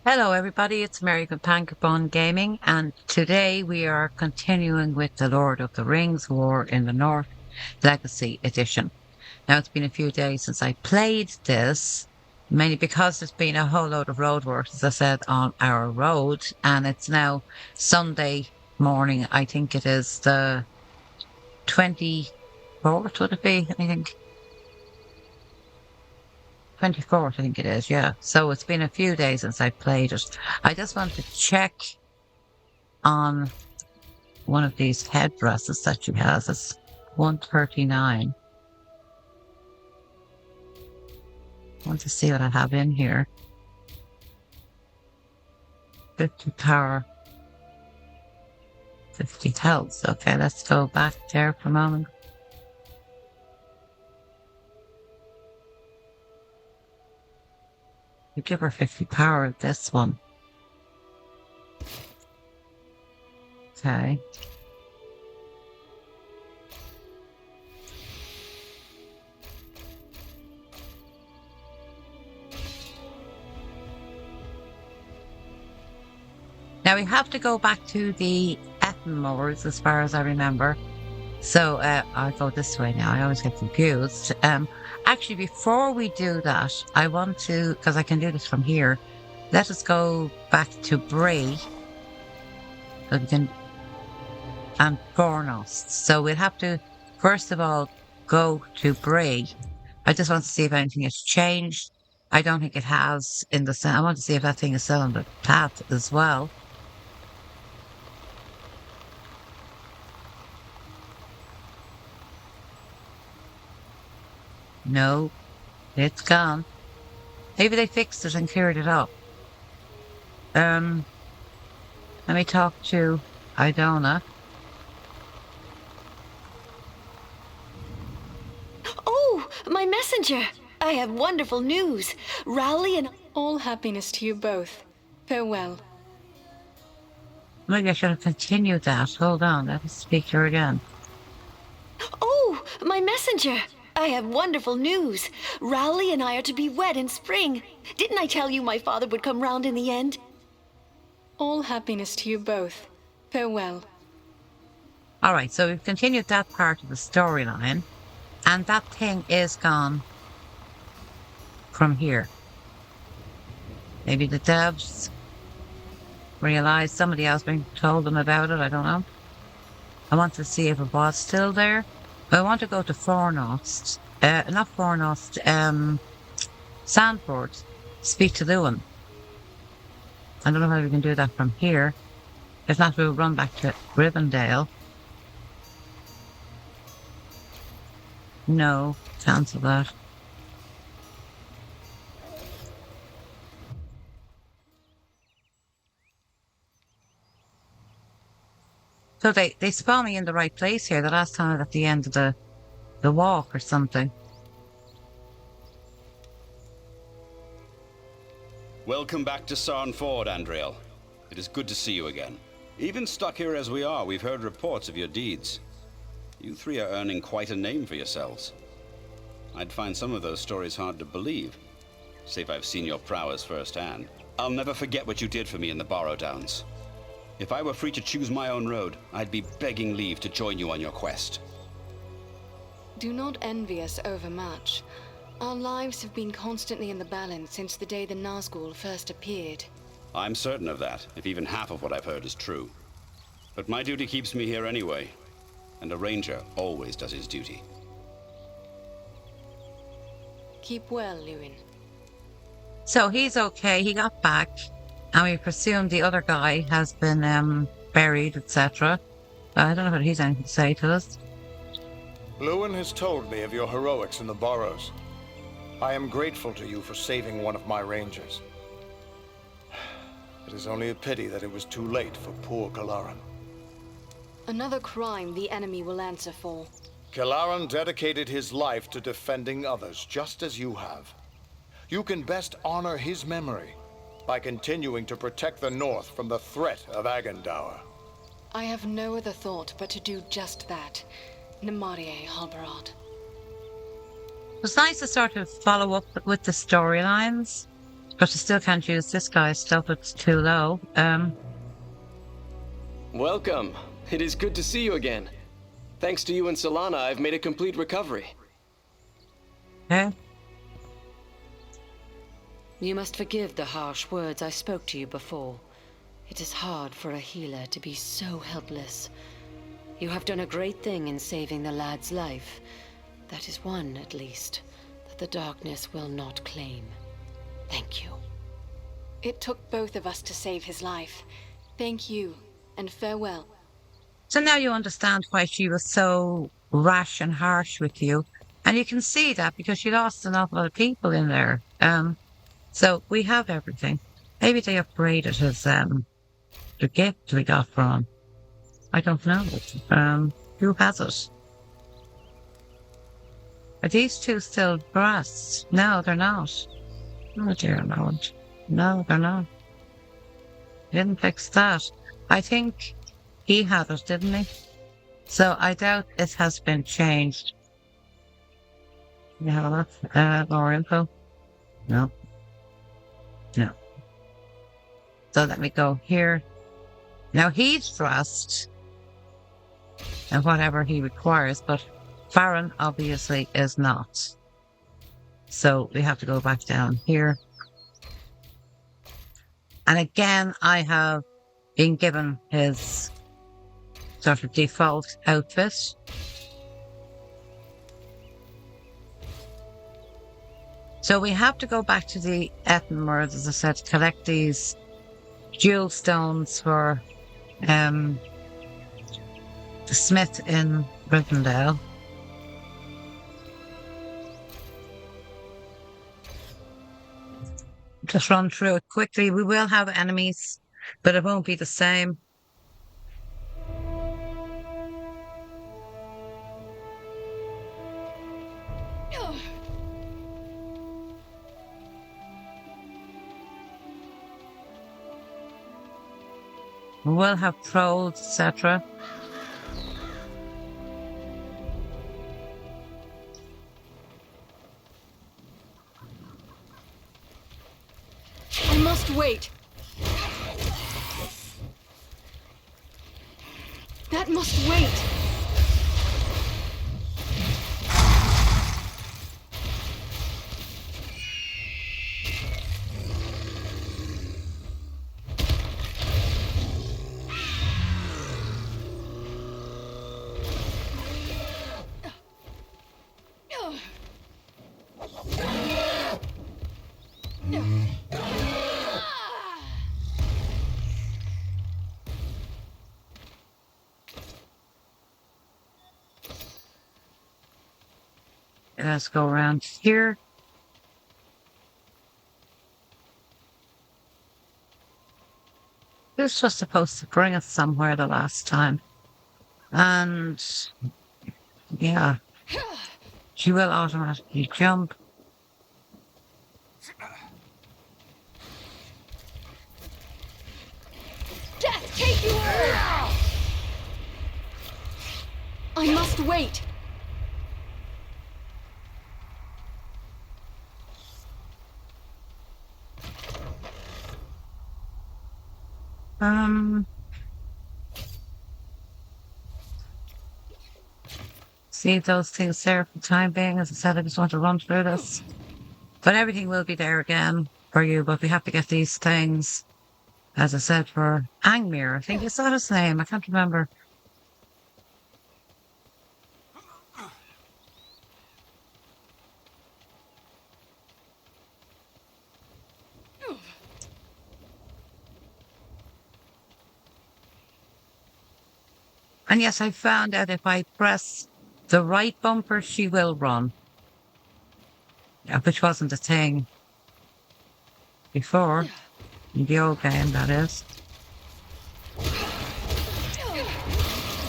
Hello everybody, it's Mary with Pankabon Gaming, and today we are continuing with the Lord of the Rings War in the North Legacy Edition. Now it's been a few days since I played this, mainly because there's been a whole load of roadworks, as I said, on our road, and it's now Sunday morning. I think it is the 24th, would it be? I think 24th, I think it is, yeah. So it's been a few days since I played it. I just want to check on one of these headdresses that she has. It's 139. I want to see what I have in here. 50 power, 50 health. Okay, let's go back there for a moment. You give her 50 power with this one. Okay. Now we have to go back to the Moors as far as I remember. So I'll go this way now. I always get confused. Actually, before we do that, I want to, because I can do this from here, let us go back to Bray. So we can, and Fornost. So we'll have to, first of all, go to Bray. I just want to see if anything has changed. I don't think it has in the, I want to see if that thing is still on the path as well. No, it's gone. Maybe they fixed it and cleared it up. Let me talk to Idona. Oh, my messenger! I have wonderful news. Rally and All happiness to you both. Farewell. Maybe I should have continued that. Hold on, let me speak to her again. oh, my messenger! I have wonderful news. Rally and I are to be wed in spring. Didn't I tell you my father would come round in the end? All happiness to you both. Farewell. All right, so we've continued that part of the storyline, and that thing is gone from here. Maybe the devs realized somebody else told them about it. I don't know. I want to see if it was still there. I want to go to Fornost, not Fornost, Sandford, speak to Lewin. I don't know how we can do that from here. If not, we'll run back to Rivendell. No, cancel that. So they spawned me in the right place here. The last time at the end of the walk or something. Welcome back to Sarnford, Andriel. It is good to see you again. Even stuck here as we are, we've heard reports of your deeds. You three are earning quite a name for yourselves. I'd find some of those stories hard to believe, save I've seen your prowess firsthand. I'll never forget what you did for me in the Borrow Downs. If I were free to choose my own road, I'd be begging leave to join you on your quest. Do not envy us overmuch. Our lives have been constantly in the balance since the day the Nazgul first appeared. I'm certain of that, if even half of what I've heard is true. But my duty keeps me here anyway, and a ranger always does his duty. Keep well, Lewin. So he's okay. He got back, and we presume the other guy has been buried, etc. I don't know whether he's anything to say to us. Lewin has told me of your heroics in the Burrows. I am grateful to you for saving one of my rangers. It is only a pity that it was too late for poor Kalaran. Another crime the enemy will answer for. Kalaran dedicated his life to defending others, just as you have. You can best honor his memory by continuing to protect the North from the threat of Agandaûr. I have no other thought but to do just that. Namarie Halbarad. It was nice to sort of follow up with the storylines. But you still can't use this guy's stuff, it's too low. Welcome. It is good to see you again. Thanks to you and Solana, I've made a complete recovery. Okay. You must forgive the harsh words I spoke to you before. It is hard for a healer to be so helpless. You have done a great thing in saving the lad's life. That is one, at least, that the darkness will not claim. Thank you. It took both of us to save his life. Thank you, and farewell. So now you understand why she was so rash and harsh with you. And you can see that because she lost an awful lot of people in there. So we have everything. Maybe they upgraded his the gift we got from him. I don't know. Who has it? Are these two still brass? No, they're not. Oh dear Lord. No, they're not. Didn't fix that. I think he had it, didn't he? So I doubt it has been changed. You have a look? More info? No. No. So let me go here. Now he's dressed and whatever he requires, but Farron obviously is not. So we have to go back down here. And again, I have been given his sort of default outfit. So we have to go back to the Ettenmoor, as I said, to collect these jewel stones for the smith in Rivendell. Just run through it quickly. We will have enemies, but it won't be the same. We will have trolls, etc. I must wait. That must wait. Let's go around here. This was supposed to bring us somewhere the last time. And yeah, she will automatically jump. Death take you all! I must wait. See those things there for the time being. As I said, I just want to run through this. But everything will be there again for you, but we have to get these things, as I said, for Angmir. I think is that his name? I can't remember. And yes, I found out if I press the right bumper, she will run. Yeah, which wasn't a thing before. In the old game, that is.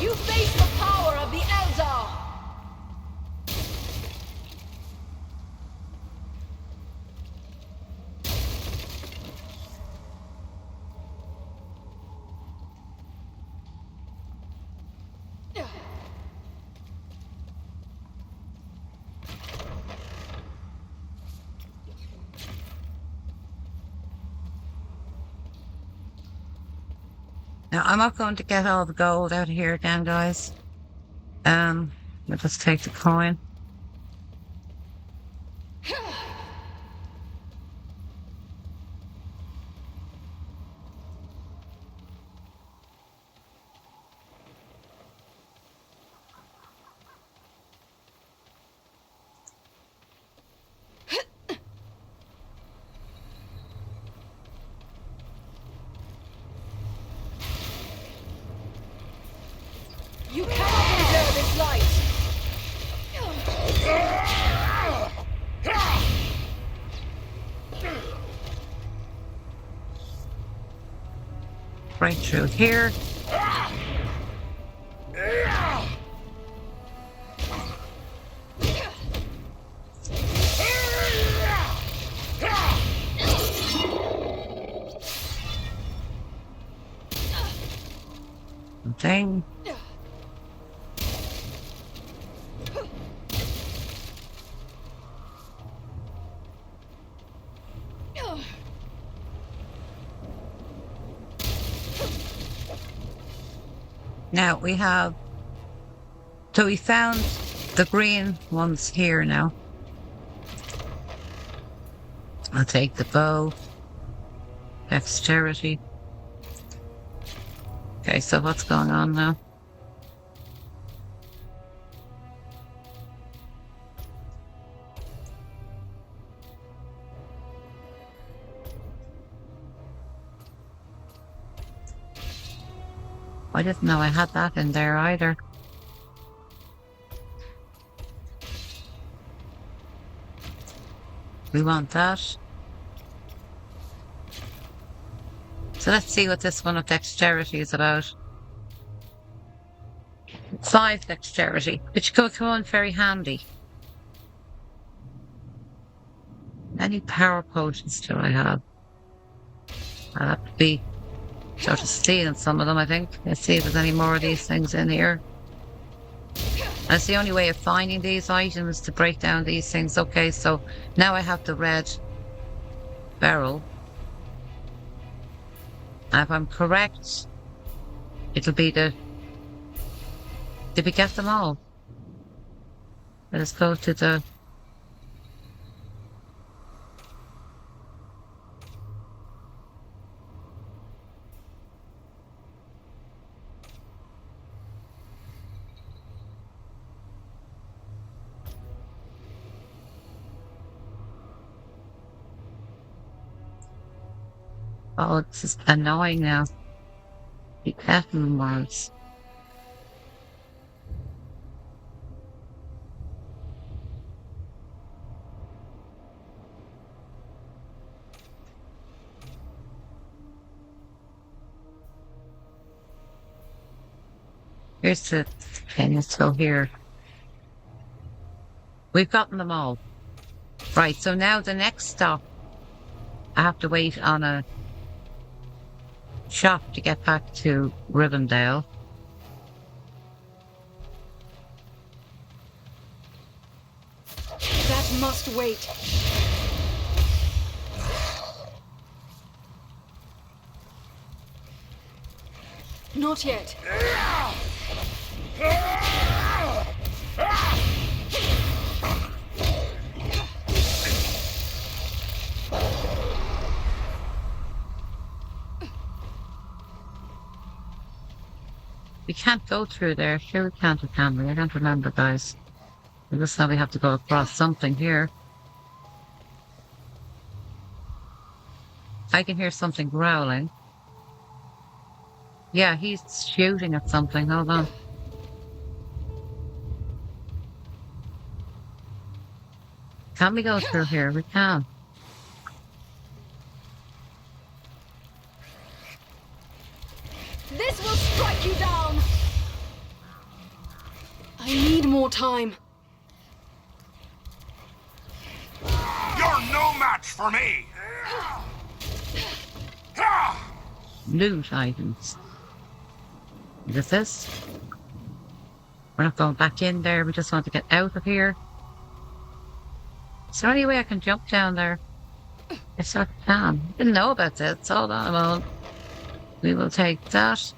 You face the power of the Eldar! Now, I'm not going to get all the gold out of here again, guys. We'll just take the coin. You cannot endure this light! Right through here. Thing. Now we have, so we found the green ones here now. I'll take the bow, dexterity. Okay, so what's going on now? I didn't know I had that in there either. We want that. So let's see what this one of dexterity is about. 5 dexterity, which could come in very handy. Any power potions do I have? I'll have to be sort of stealing some of them, I think. Let's see if there's any more of these things in here. That's the only way of finding these items, to break down these things. Okay, so now I have the red barrel. And if I'm correct, it'll be the... Did we get them all? Let us go to the... Oh, this is annoying now. The pattern words. Here's the... Okay, let's go here. We've gotten them all. Right, so now the next stop, I have to wait on a shop to get back to Rivendell. That must wait. Not yet. We can't go through there. Sure we can't, can we? I don't remember, guys. We just know we have to go across something here. I can hear something growling. Yeah, he's shooting at something. Hold on. Can we go through here? We can. This will strike you down! I need more time. You're no match for me! Loot items. Is it this? We're not going back in there. We just want to get out of here. Is there any way I can jump down there? Yes, I can. Didn't know about this. Hold on a moment. We will take that.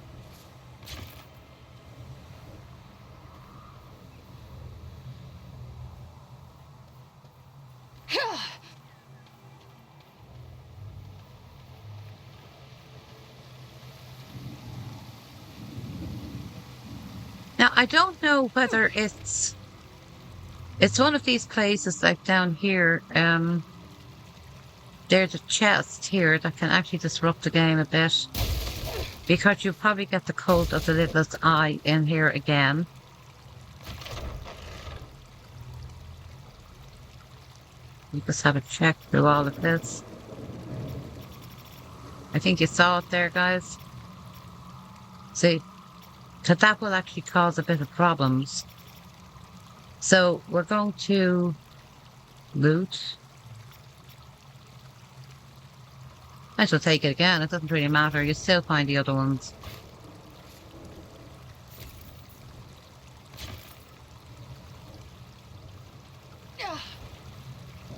Now, I don't know whether it's one of these places like down here. There's a chest here that can actually disrupt the game a bit. Because you probably get the cult of the littlest eye in here again. You just have a check through all of this. I think you saw it there, guys. See, that will actually cause a bit of problems. So we're going to loot. I shall take it again. It doesn't really matter. You still find the other ones.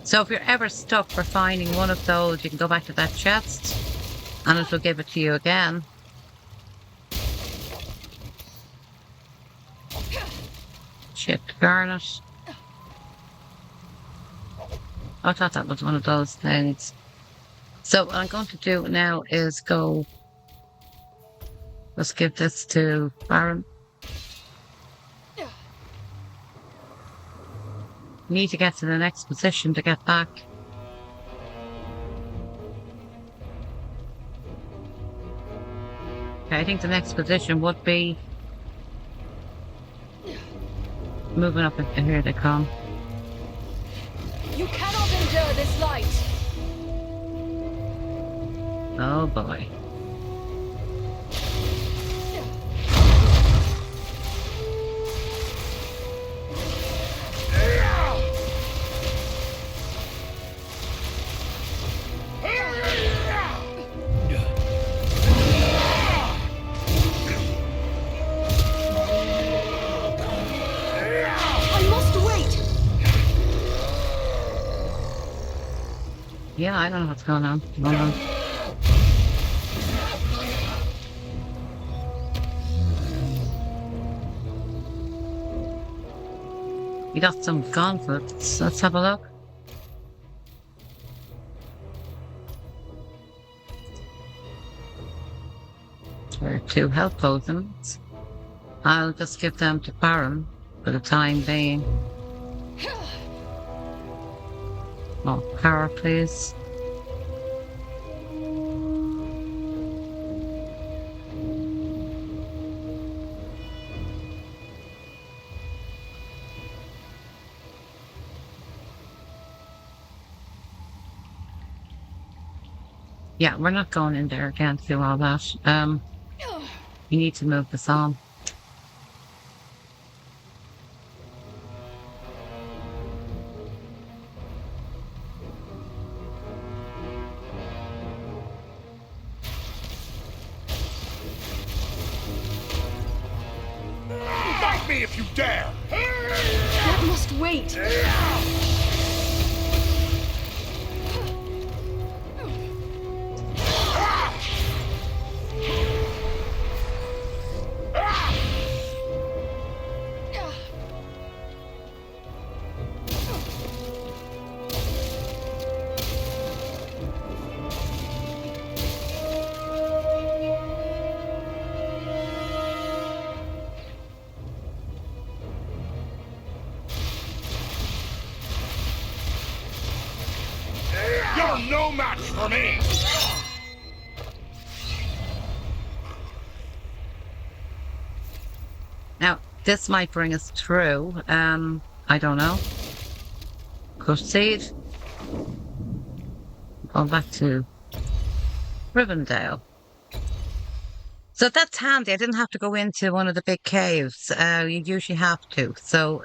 So if you're ever stuck for finding one of those, you can go back to that chest and it will give it to you again. Chipped garnet. I thought that was one of those things. So what I'm going to do now is go... Let's give this to Baron. Need to get to the next position to get back. Okay, I think the next position would be... Moving up, and here they come. You cannot endure this light! Oh boy. Yeah, I don't know what's going on. Hold on. We got some gauntlets. Let's have a look. There are 2 health potions. I'll just give them to Baron for the time being. More power, please. Yeah, we're not going in there again to do all that. You need to move this on. Fight me if you dare! That must wait! You're no match for me! Now, this might bring us through. I don't know. Proceed. Going back to Rivendell. So that's handy. I didn't have to go into one of the big caves. You usually have to. So,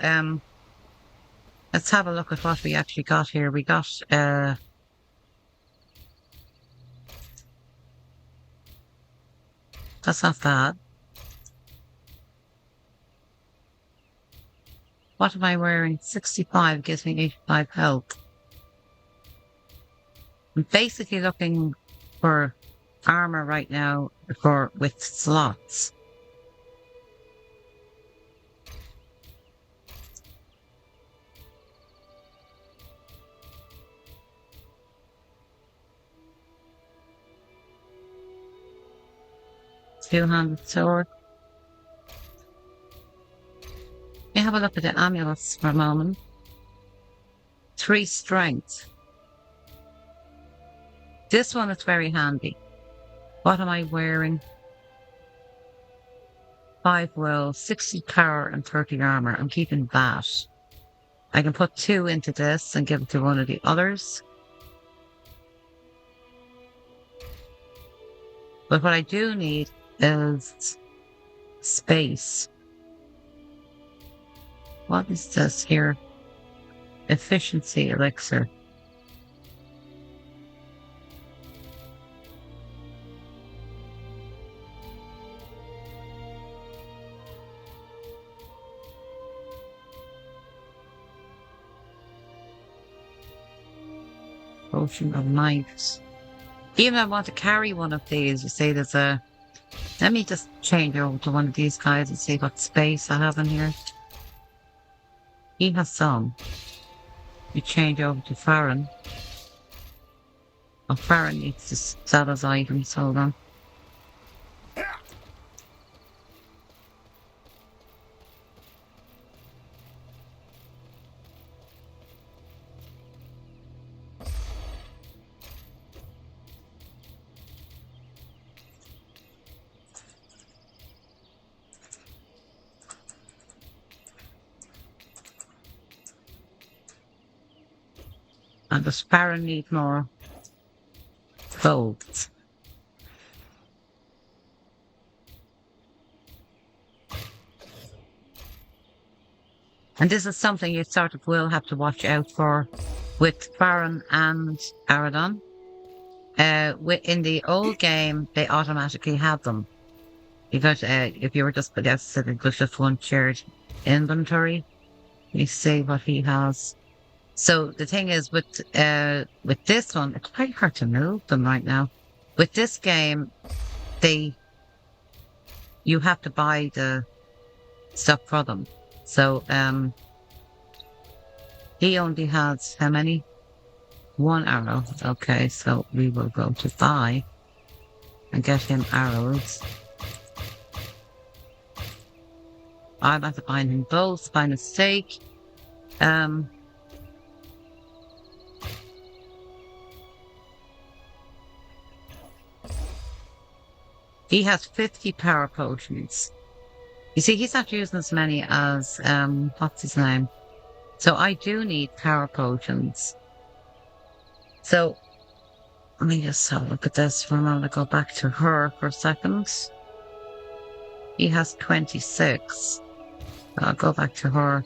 let's have a look at what we actually got here. We got, that's not bad. What am I wearing? 65 gives me 85 health. I'm basically looking for armor right now with slots. Two-handed sword. have a look at the amulets for a moment. 3 strength. This one is very handy. What am I wearing? 5 will, 60 power and 30 armor. I'm keeping that. I can put 2 into this and give it to one of the others. But what I do need is space. What is this here? Efficiency elixir. Potion of might. Even if I want to carry one of these, you see there's a... Let me just change over to one of these guys and see what space I have in here. He has some. We change over to Farron. Oh, Farron needs to sell his items, hold on. And does Farron need more clothes? And this is something you sort of will have to watch out for with Farron and Aradon. In the old game, they automatically have them. Because if you were just, but that's it was just one shared inventory. Let me see what he has. So the thing is with this one, it's quite hard to move them right now. With this game, you have to buy the stuff for them. So he only has how many? 1 arrow. Okay, so we will go to buy and get him arrows. I'm about to find him both by mistake. He has 50 power potions. You see, he's not using as many as, what's his name? So I do need power potions. So, let me just have a look at this for a moment. I'll go back to her for a second. He has 26. I'll go back to her.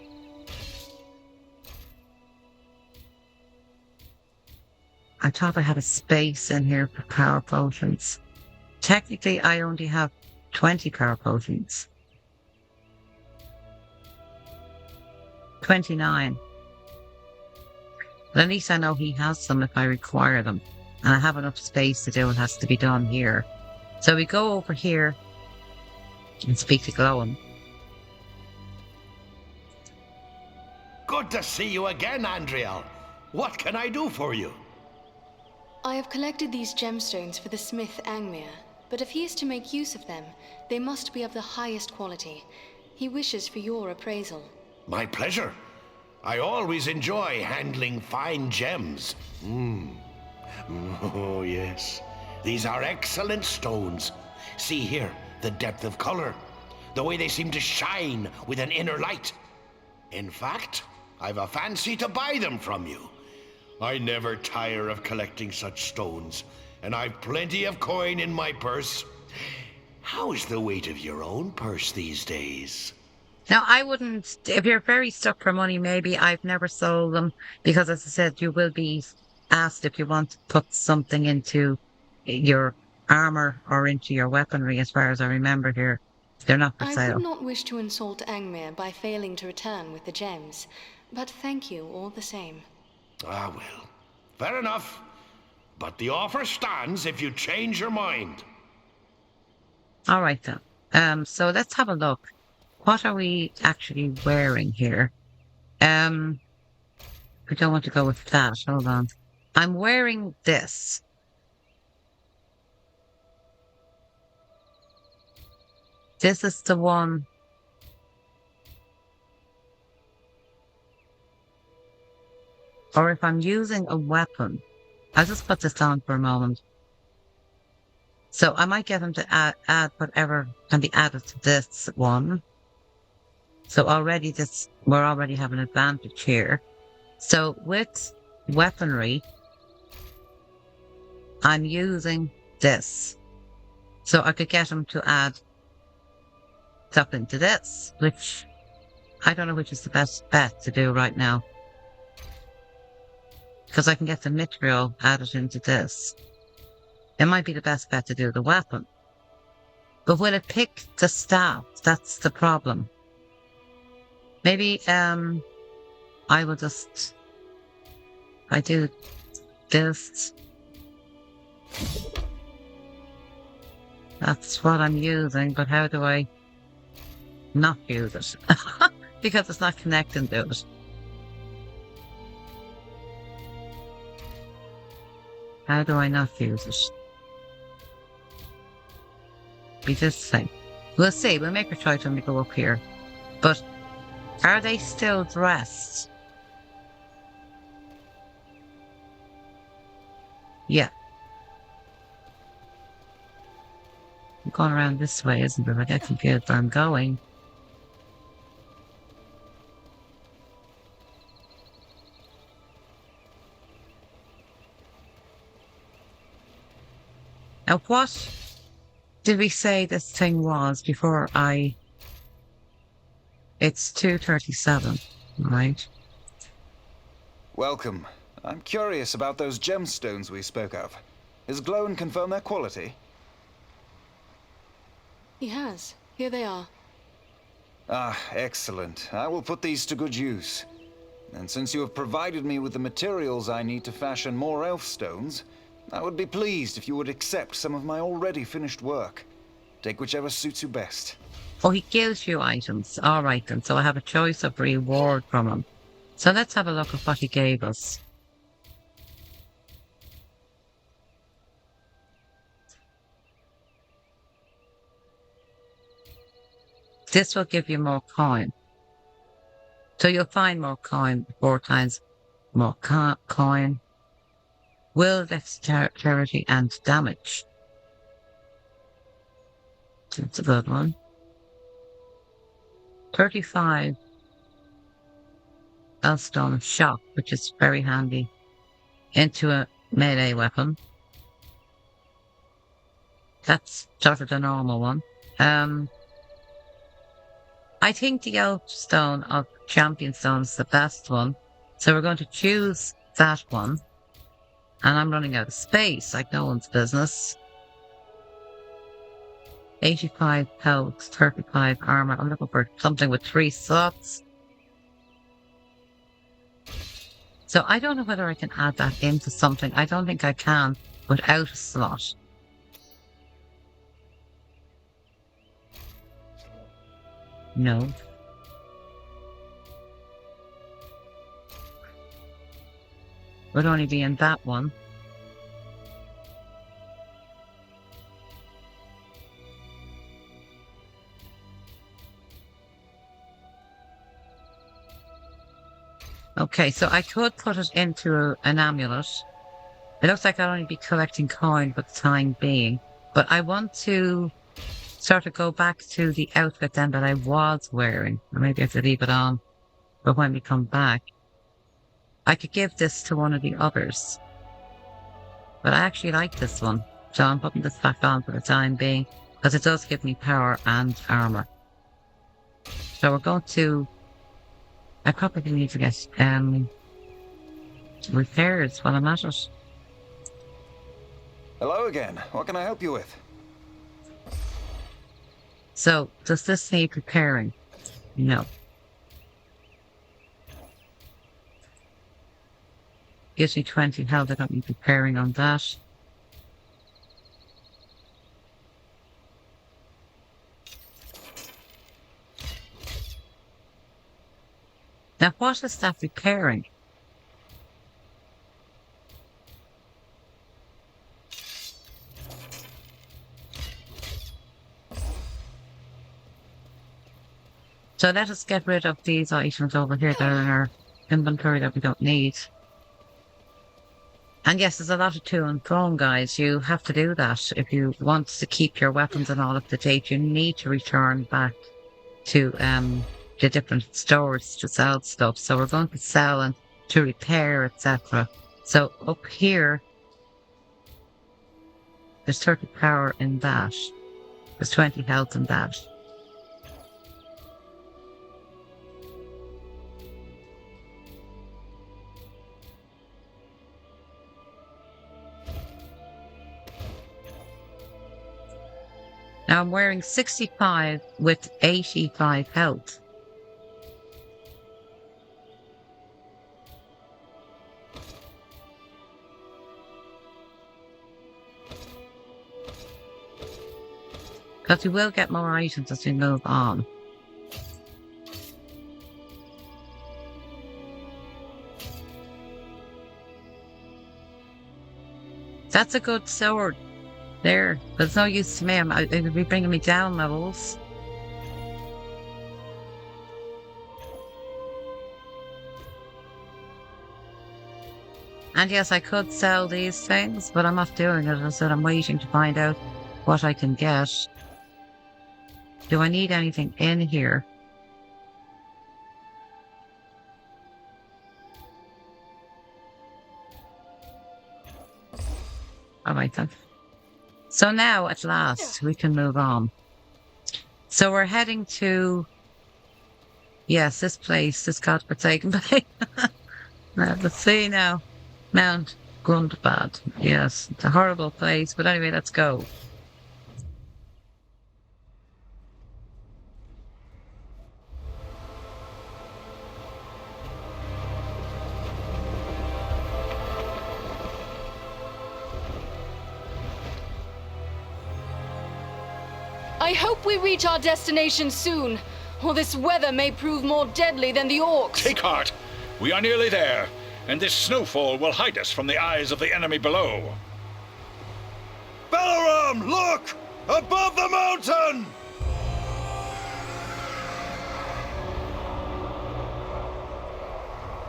I thought I had a space in here for power potions. Technically, I only have 20 power potions. 29. But at least I know he has them if I require them. And I have enough space to do what has to be done here. So we go over here and speak to Glowin. Good to see you again, Andriel. What can I do for you? I have collected these gemstones for the smith Angmir, but if he is to make use of them, they must be of the highest quality. He wishes for your appraisal. My pleasure. I always enjoy handling fine gems. Oh, yes. These are excellent stones. See here, the depth of color. The way they seem to shine with an inner light. In fact, I've a fancy to buy them from you. I never tire of collecting such stones, and I've plenty of coin in my purse. How's the weight of your own purse these days? Now, I wouldn't, if you're very stuck for money, maybe I've never sold them because, as I said, you will be asked if you want to put something into your armor or into your weaponry, as far as I remember here. They're not for sale. I would not wish to insult Angmir by failing to return with the gems, but thank you all the same. Ah, well, fair enough. But the offer stands if you change your mind. All right, then. So let's have a look. What are we actually wearing here? We don't want to go with that. Hold on. I'm wearing this. This is the one. or if I'm using a weapon. I'll just put this on for a moment. So I might get him to add whatever can be added to this one. So already we're already having an advantage here. So with weaponry, I'm using this. So I could get him to add something to this, which I don't know which is the best bet to do right now. Because I can get the mithril added into this. It might be the best bet to do the weapon. But will it pick the staff? That's the problem. Maybe I will just... I do this. That's what I'm using, but how do I not use it? Because it's not connecting to it. How do I not use it? Be this thing. We'll see. We'll make a choice when we go up here. But are they still dressed? Yeah. I'm going around this way, isn't it? I get confused where I'm going. Now, what did we say this thing was before I... It's 2:37, right? Welcome. I'm curious about those gemstones we spoke of. Has Gloin confirmed their quality? He has. Here they are. Ah, excellent. I will put these to good use. And since you have provided me with the materials I need to fashion more elf stones, I would be pleased if you would accept some of my already finished work. Take whichever suits you best. Oh, he gives you items. All right, then. So I have a choice of reward from him. So let's have a look at what he gave us. This will give you more coin. So you'll find more coin 4 times more coin. Will, dexterity, and damage. That's a good one. 35 Elstone Shock, which is very handy, into a melee weapon. That's sort of the normal one. I think the Elfstone of Champion Stone is the best one, so we're going to choose that one. And I'm running out of space, like no one's business. 85 health, 35 armor. I'm looking for something with 3 slots. So I don't know whether I can add that into something. I don't think I can without a slot. No. Would only be in that one. Okay, so I could put it into an amulet. It looks like I'll only be collecting coin for the time being. But I want to sort of go back to the outfit then that I was wearing. Or maybe I have to leave it on for when we come back. I could give this to one of the others. But I actually like this one. So I'm putting this back on for the time being. Because it does give me power and armor. So we're going to... I probably need to get repairs while I'm at it. Hello again. What can I help you with? So, does this need repairing? No. Gives me 20 health. I don't need repairing on that. Now, what is that repairing? So let us get rid of these items over here that are in our inventory that we don't need. And yes, there's a lot of to and from, guys. You have to do that. If you want to keep your weapons and all up to date, you need to return back to the different stores to sell stuff. So we're going to sell and to repair, etc. So up here, there's 30 power in that. There's 20 health in that. Now I'm wearing 65 with 85 health. Because we will get more items as we move on. That's a good sword. There. There's no use to me. It would be bringing me down levels. And yes, I could sell these things, but I'm not doing it. I said I'm waiting to find out what I can get. Do I need anything in here? Alright then. So now, at last, we can move on. So we're heading to... Yes, this place, this godforsaken place. Let's see now. Mount Grundbad. Yes, it's a horrible place, but anyway, let's go. I hope we reach our destination soon, or this weather may prove more deadly than the orcs. Take heart. We are nearly there, and this snowfall will hide us from the eyes of the enemy below. Balaram, look! Above the mountain!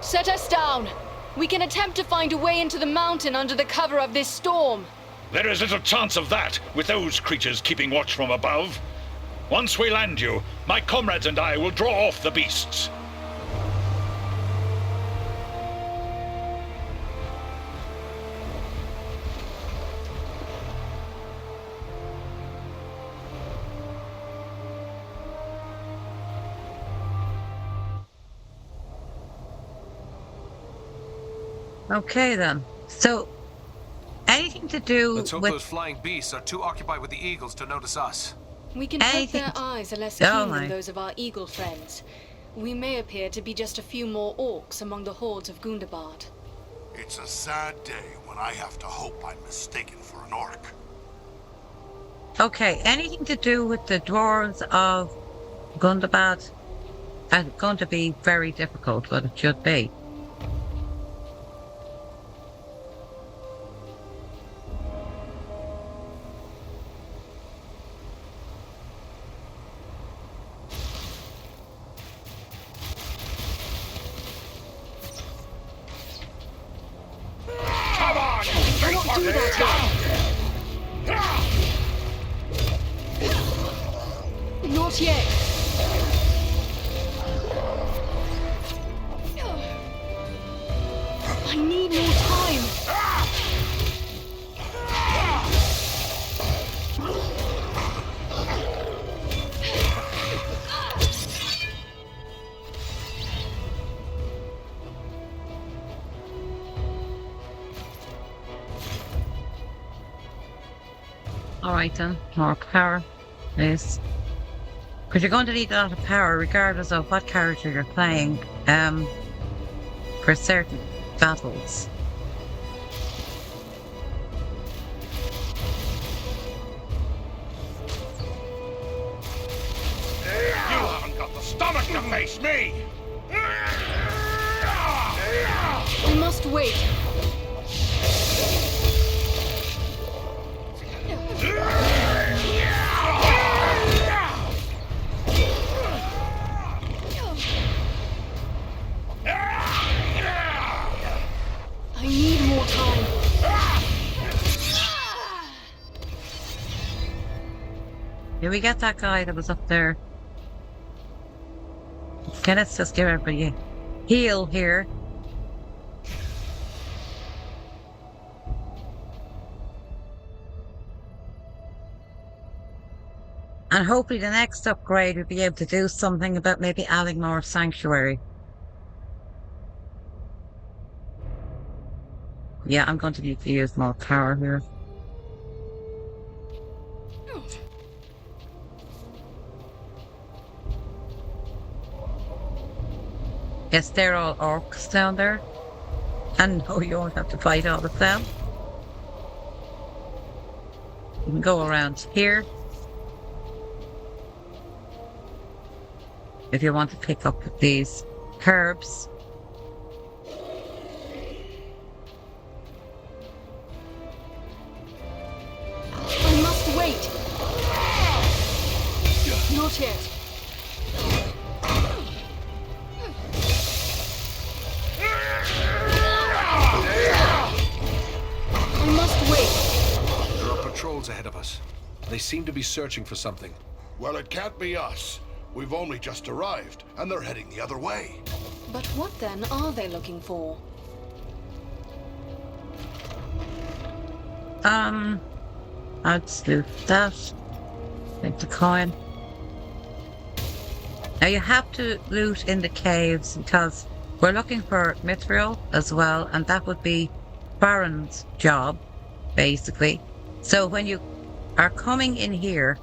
Set us down. We can attempt to find a way into the mountain under the cover of this storm. There is little chance of that, with those creatures keeping watch from above. Once we land you, my comrades and I will draw off the beasts. Okay then. So, anything to do Let's hope with... those flying beasts are too occupied with the eagles to notice us. We can hope Anything their to- eyes are less Oh keen my. than those of our eagle friends. We may appear to be just a few more orcs among the hordes of Gundabad. It's a sad day when I have to hope I'm mistaken for an orc. Okay, anything to do with the dwarves of Gundabad? It's going to be very difficult, but it should be. Come on! Cannot do that yet. Not yet. I need more time. Alright then, more power, please. Because you're going to need a lot of power regardless of what character you're playing for certain battles. You haven't got the stomach to face me! We must wait. I need more time. Did we get that guy that was up there? Okay, let's just give everybody a heal here. And hopefully the next upgrade will be able to do something about maybe adding more sanctuary. Yeah, I'm going to need to use more power here. Yes, they're all orcs down there. And no, you won't have to fight all of them. You can go around here. If you want to pick up these herbs. I must wait. Not yet. I must wait. There are patrols ahead of us. They seem to be searching for something. Well, it can't be us. We've only just arrived, and they're heading the other way. But what then are they looking for? I'd do that. Take the coin. Now you have to loot in the caves because we're looking for mithril as well, and that would be Baron's job, basically. So when you are coming in here,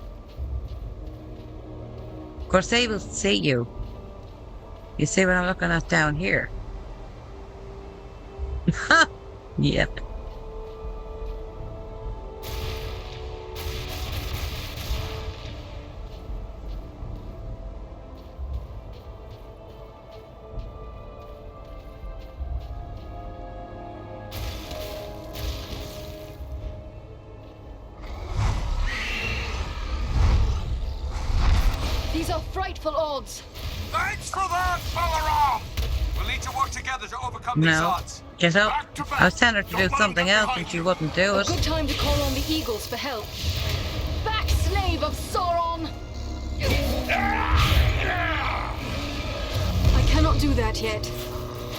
of course they will see you. You see what I'm looking at down here? Yep. These are frightful odds. Thanks for that, Sauron! We'll need to work together to overcome these No. odds. Get up. Back to back. I was telling her to do Don't let them something get else behind and she you. wouldn't do A it. good time to call on the Eagles for help. Back, slave of Sauron! I cannot do that yet.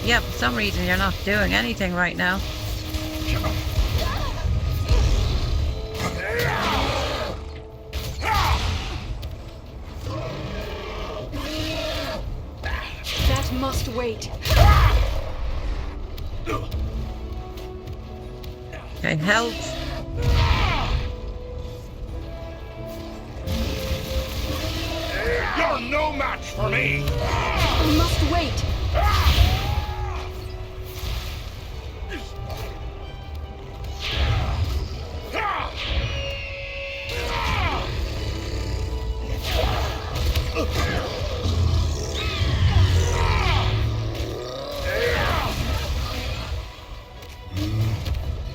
Yeah, for some reason you're not doing anything right now. That must wait. Okay, health. You're no match for me! I must wait.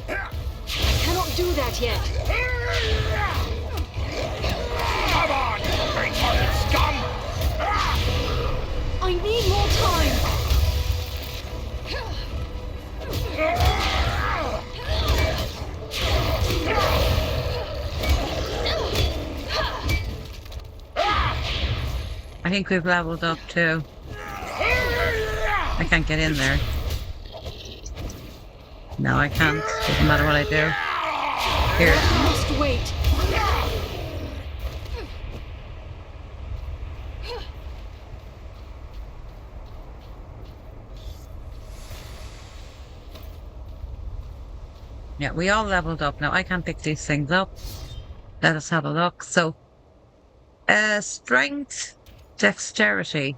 I cannot do that yet. Come on, you great-hearted scum! I need more time. I think we've leveled up too. I can't get in there. No, I can't. Doesn't matter what I do. Here. I must wait. Yeah, we all leveled up. Now I can't pick these things up. Let us have a look. So, strength, dexterity.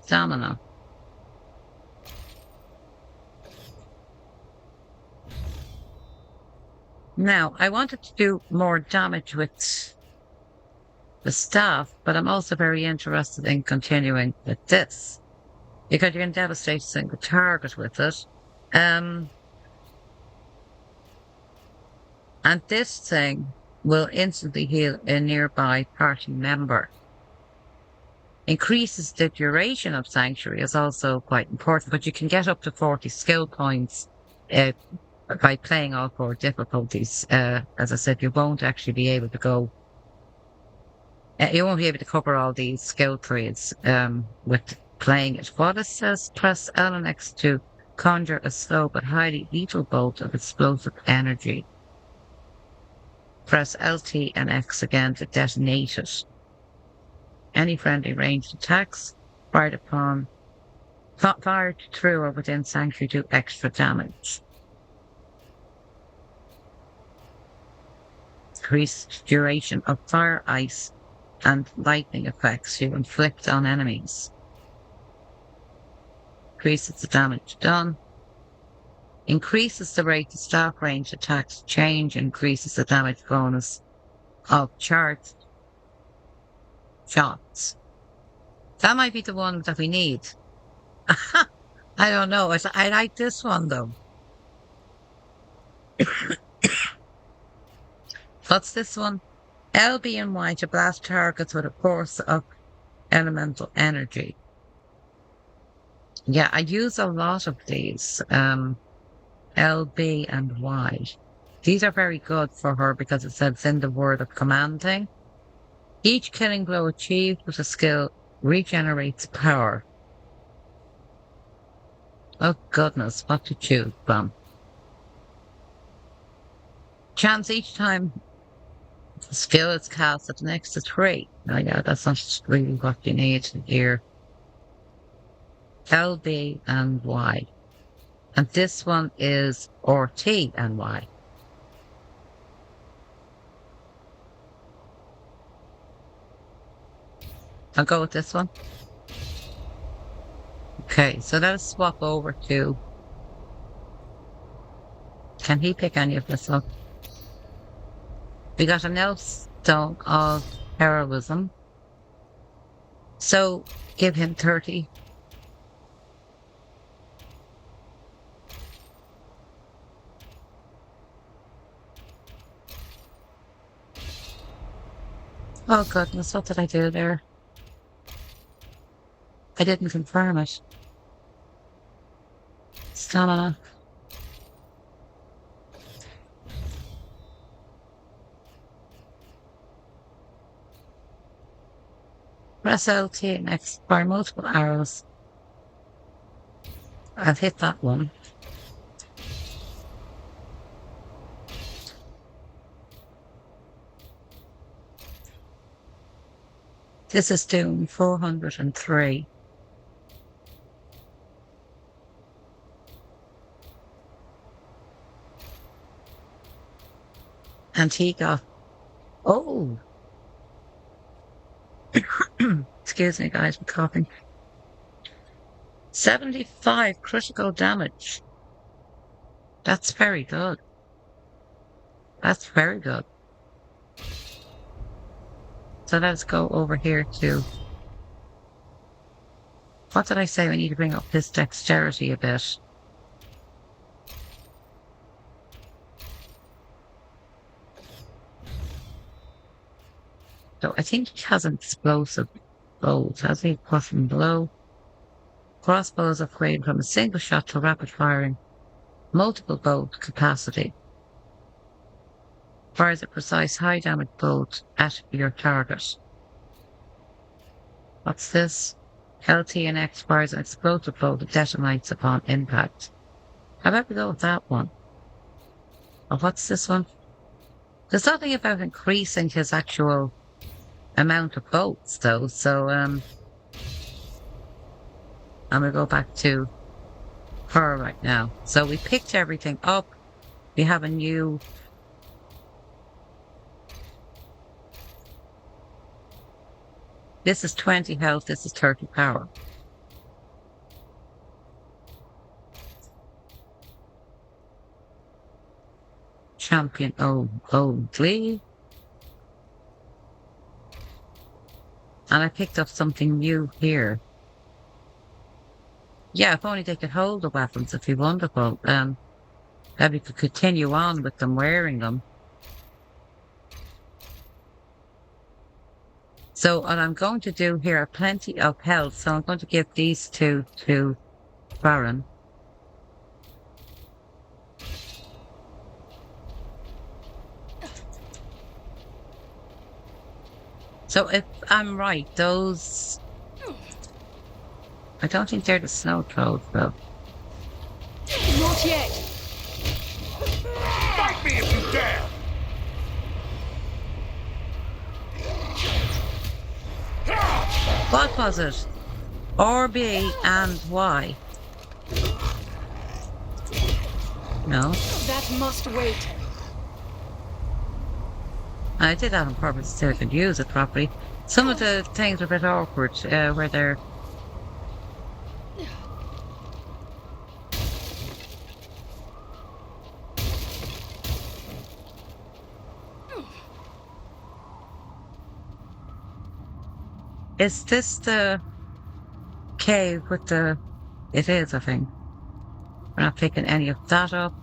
Stamina. Now, I wanted to do more damage with the staff, but I'm also very interested in continuing with this. Because you can devastate a single target with it. And this thing will instantly heal a nearby party member. Increases the duration of Sanctuary is also quite important, but you can get up to 40 skill points by playing all 4 difficulties. As I said, you won't actually be able to go. You won't be able to cover all these skill trees with playing it. What it says, press L and X to conjure a slow but highly lethal bolt of explosive energy. Press LT and X again to detonate it. Any friendly ranged attacks fired through or within Sanctuary do extra damage. Increased duration of fire, ice, and lightning effects you inflict on enemies. Increases the damage done. Increases the rate the staff range attacks change. Increases the damage bonus of charged shots. That might be the one that we need. I don't know. I like this one though. What's this one? L, B, and Y to blast targets with a force of elemental energy. Yeah, I use a lot of these. L, B, and Y. These are very good for her because it says in the word of commanding. Each killing blow achieved with a skill regenerates power. Oh goodness, what to choose from? Chance each time the skill is cast at an extra 3. Oh yeah, that's not really what you need here. L, B, and Y. And this one is or T and Y. I'll go with this one. Okay, so let's swap over to... Can he pick any of this up? We got an elf stone of heroism. So, give him 30. Oh goodness, what did I do there? I didn't confirm it. Stamina. Press LT and X fire multiple arrows. I've hit that one. This is doing 403. And he got, oh, excuse me guys, I'm coughing. 75 critical damage. That's very good. That's very good. So let's go over here to, what did I say? We need to bring up his dexterity a bit. So I think he has an explosive bolt. Has he? Button below. Crossbows upgrade from a single shot to rapid firing. Multiple bolt capacity. Fires a precise high damage bolt at your target. What's this? LT and X fires an explosive bolt that detonates upon impact. How about we go with that one? Oh, what's this one? There's nothing about increasing his actual amount of bolts though, so I'm gonna go back to her right now. So we picked everything up. We have a new this is 20 health, this is 30 power. Champion Glee. And I picked up something new here. Yeah, if only they could hold the weapons, it'd be wonderful. That we could continue on with them wearing them. So what I'm going to do here are plenty of health, so I'm going to give these two to Baron. So if I'm right, those... I don't think they're the snow trolls, though. Not yet! Fight me if you dare! What was it? R, B, and Y? No. That must wait. I did that on purpose so I could use it properly. Some of the things are a bit awkward, where they're... Is this the cave with the... It is, I think. We're not picking any of that up.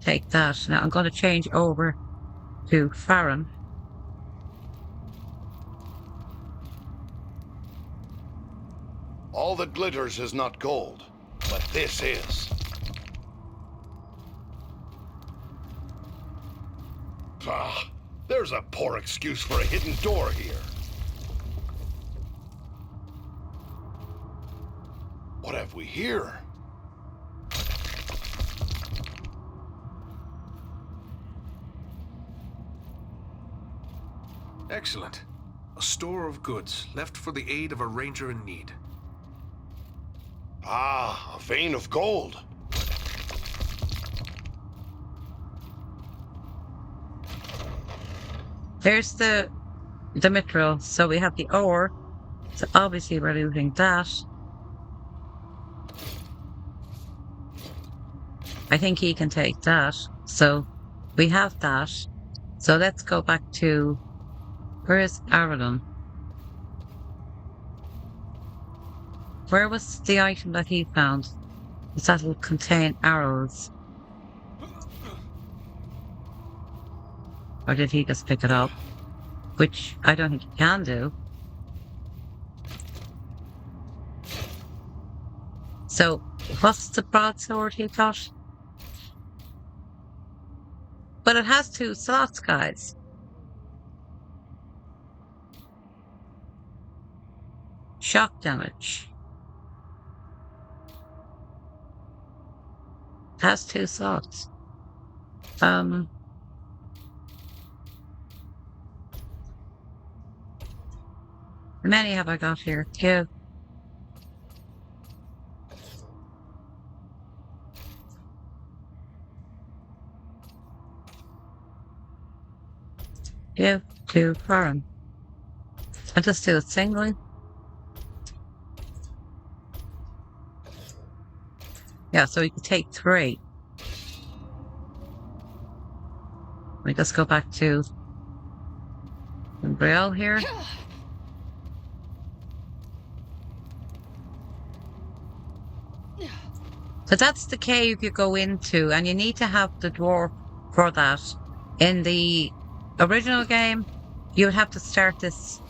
Take that. Now I'm going to change over to Farron. All that glitters is not gold, but this is. Ah, there's a poor excuse for a hidden door here. What have we here? Excellent. A store of goods left for the aid of a ranger in need. Ah, a vein of gold. There's the mithril, so we have the ore. So obviously we're losing that. I think he can take that. So we have that. So let's go back to... Where is Aradon? Where was the item that he found? Does that will contain arrows? Or did he just pick it up? Which I don't think he can do. So, what's the broadsword he got? But it has 2 slots, guys. Shock damage. It has 2 slots. How many have I got here? 2. Yeah, 2 foreign. I'll just do it singly. Yeah, so we could take 3. We just go back to Umbriel here. So that's the cave you go into, and you need to have the dwarf for that. In the original game, you would have to start this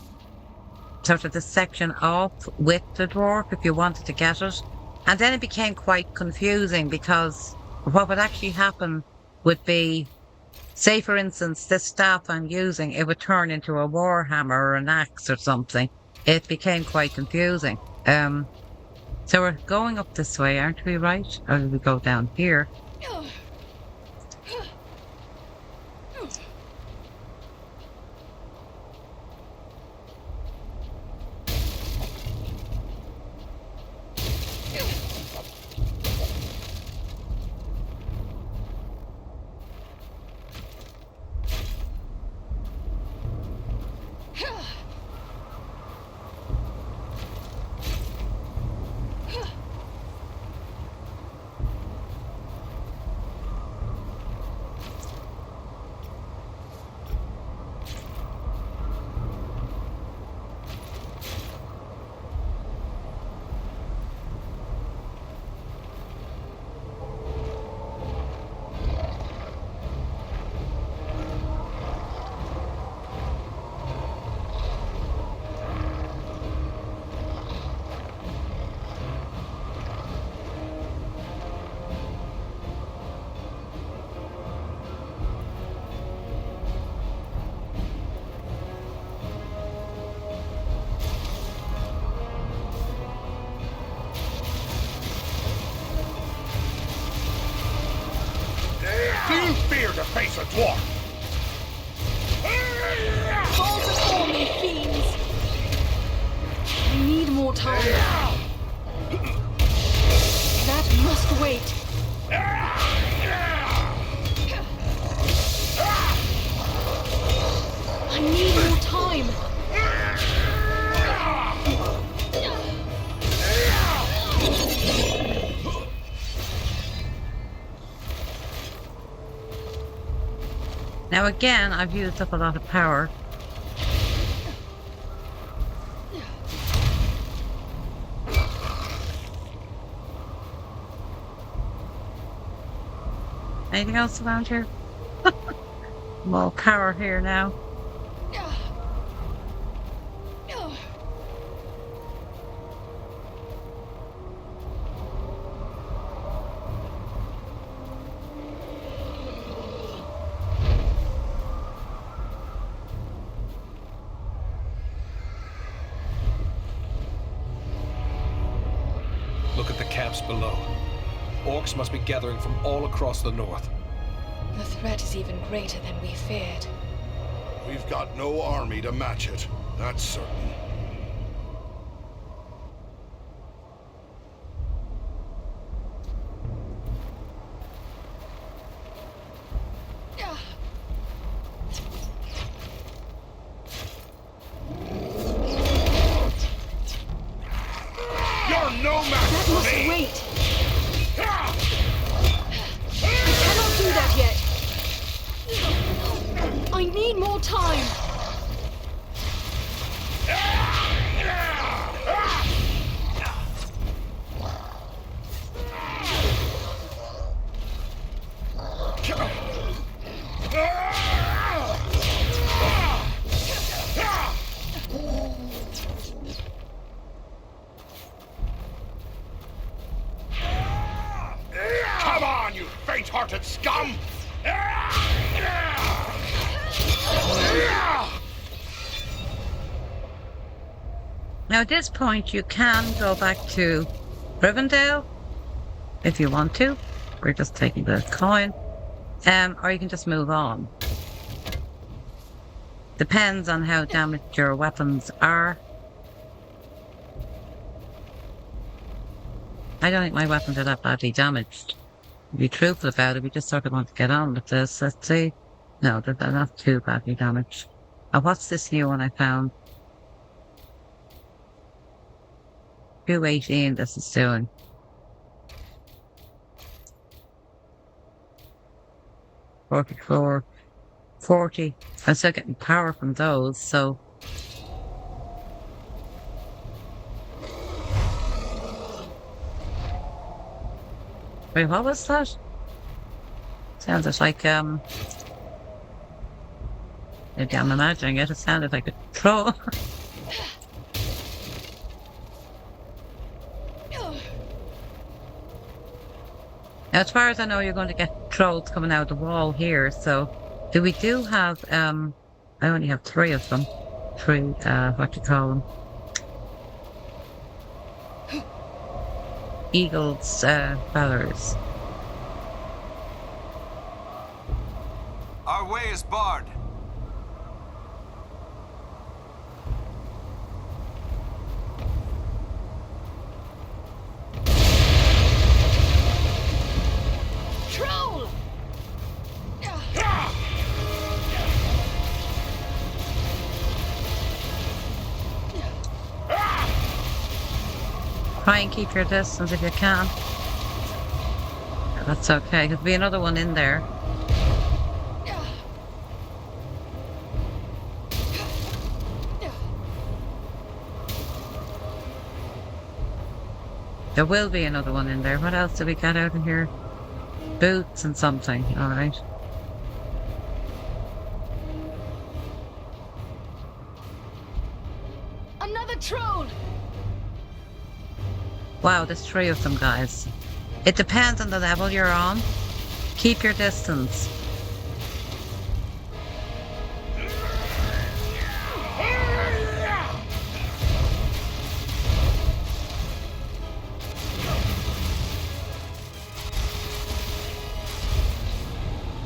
sort of this section off with the dwarf if you wanted to get it. And then it became quite confusing because what would actually happen would be, say for instance, this staff I'm using, it would turn into a warhammer or an axe or something. It became quite confusing. So we're going up this way, aren't we, right? Or do we go down here? dwarf! Fall before me, fiends! I need more time. That must wait. I need more time. Now again, I've used up a lot of power. Anything else around here? More power here now. Look at the camps below. Orcs must be gathering from all across the north. The threat is even greater than we feared. We've got no army to match it, that's certain. You're no match That for must me! wait. I cannot do that yet. I need more time. Come on, you faint-hearted scum! Now at this point you can go back to Rivendell if you want to. We're just taking the coin. Or you can just move on. Depends on how damaged your weapons are. I don't think my weapons are that badly damaged. To be truthful about it, we just sort of want to get on with this. Let's see. No, they're not too badly damaged. What's this new one I found? 218 this is doing. 44, 40. I'm still getting power from those, so. Wait, what was that? Sounded like, maybe I'm imagining it. It sounded like a troll. Now, as far as I know, you're going to get trolls coming out of the wall here, so we do have, I only have 3 of them. 3, what do you call them? Eagle's, feathers. Our way is barred. Troll! Try and keep your distance if you can. That's okay. There'll be another one in there. There will be another one in there. What else did we get out of here? Boots and something. Alright. Another troll! Wow, there's 3 of them, guys. It depends on the level you're on. Keep your distance.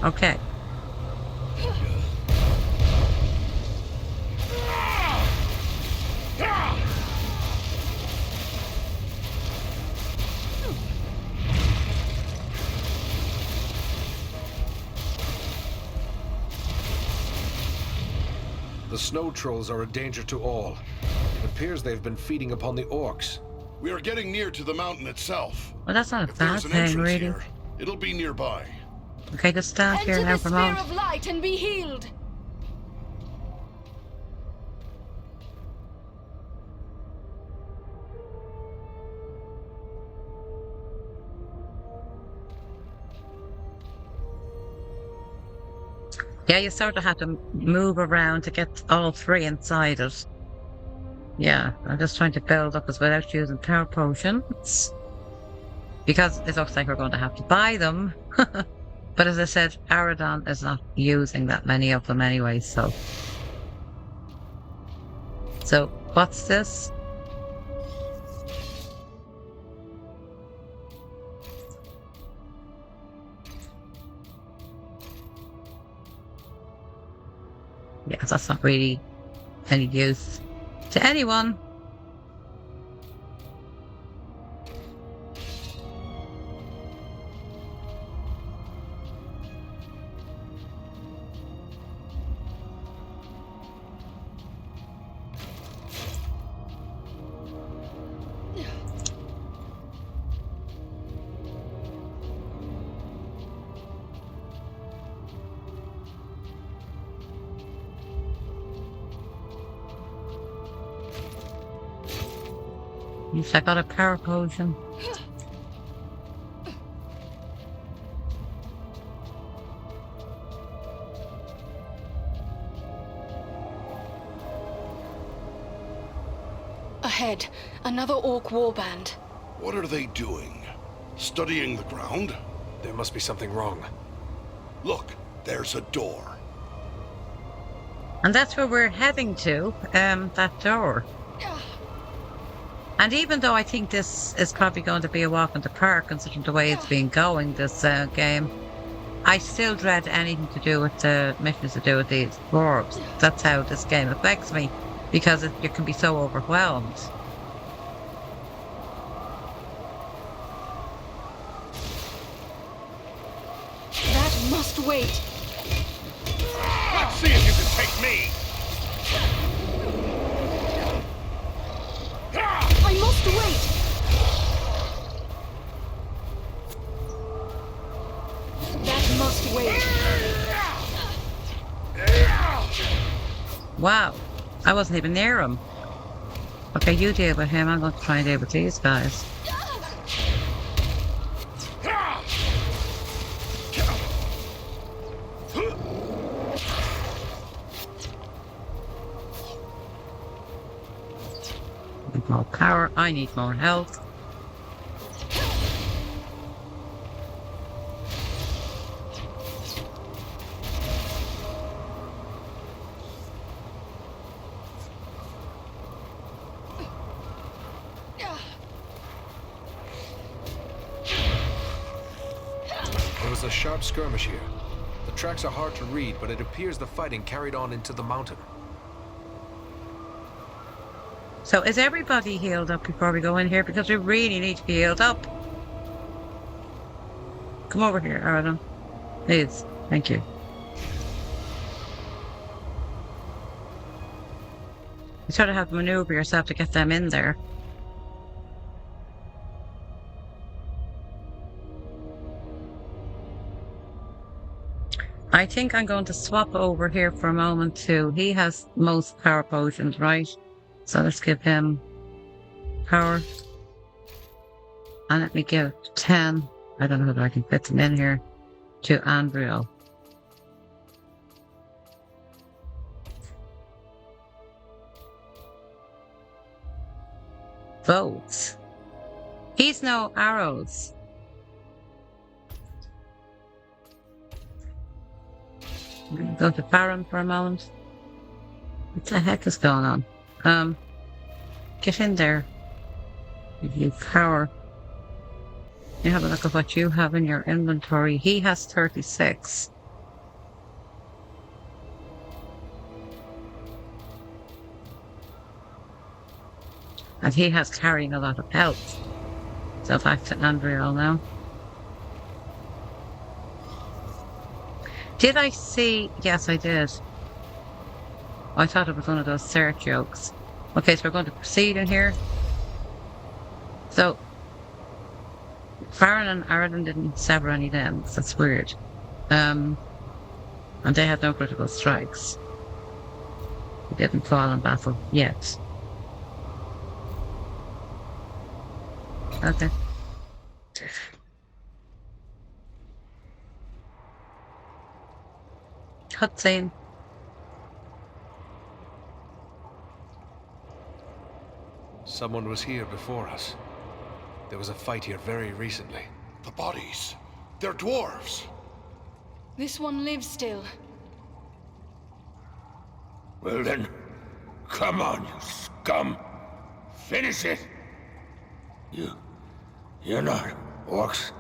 Okay. The snow trolls are a danger to all. It appears they've been feeding upon the orcs. We are getting near to the mountain itself. Well, that's not a If bad there's an thing, entrance really. here, it'll be nearby. Okay, just stand here Enter now the for a sphere moment. of light and be healed. Yeah, you sort of have to move around to get all three inside it. Yeah, I'm just trying to build up as without using power potions. Because it looks like we're going to have to buy them. But as I said, Aradon is not using that many of them anyway, so... So, what's this? Yeah, that's not really any use to anyone. Yes, I got a power potion. Ahead, another orc warband. What are they doing? Studying the ground? There must be something wrong. Look, there's a door. And that's where we're heading to, that door. And even though I think this is probably going to be a walk in the park, considering the way it's been going, this game, I still dread anything to do with the missions to do with these dwarves. That's how this game affects me, because you can be so overwhelmed. That must wait. Let's see if you can take me! I must wait. That must wait. Wow, I wasn't even near him. Okay, you deal with him, I'm going to try and deal with these guys. Need more power, I need more health. There was a sharp skirmish here. The tracks are hard to read, but it appears the fighting carried on into the mountain. So is everybody healed up before we go in here? Because we really need to be healed up. Come over here, Aradon. Please. Thank you. You sort of have to maneuver yourself to get them in there. I think I'm going to swap over here for a moment too. He has most power potions, right? So let's give him power. And let me give 10. I don't know whether I can fit them in here. To Andriel. Boats. He's no arrows. I'm going to go to Farron for a moment. What the heck is going on? Get in there. Give you power. You have a look at what you have in your inventory. He has 36. And he has carrying a lot of health. So back to Andriel now. Did I see? Yes, I did. I thought it was one of those search jokes. Okay, so we're going to proceed in here. So, Farron and Arden didn't sever any limbs. That's weird. And they had no critical strikes. They didn't fall in battle yet. Okay. Cutscene. Someone was here before us. There was a fight here very recently. The bodies. They're dwarves. This one lives still. Well then, come on, you scum. Finish it. You're not orcs.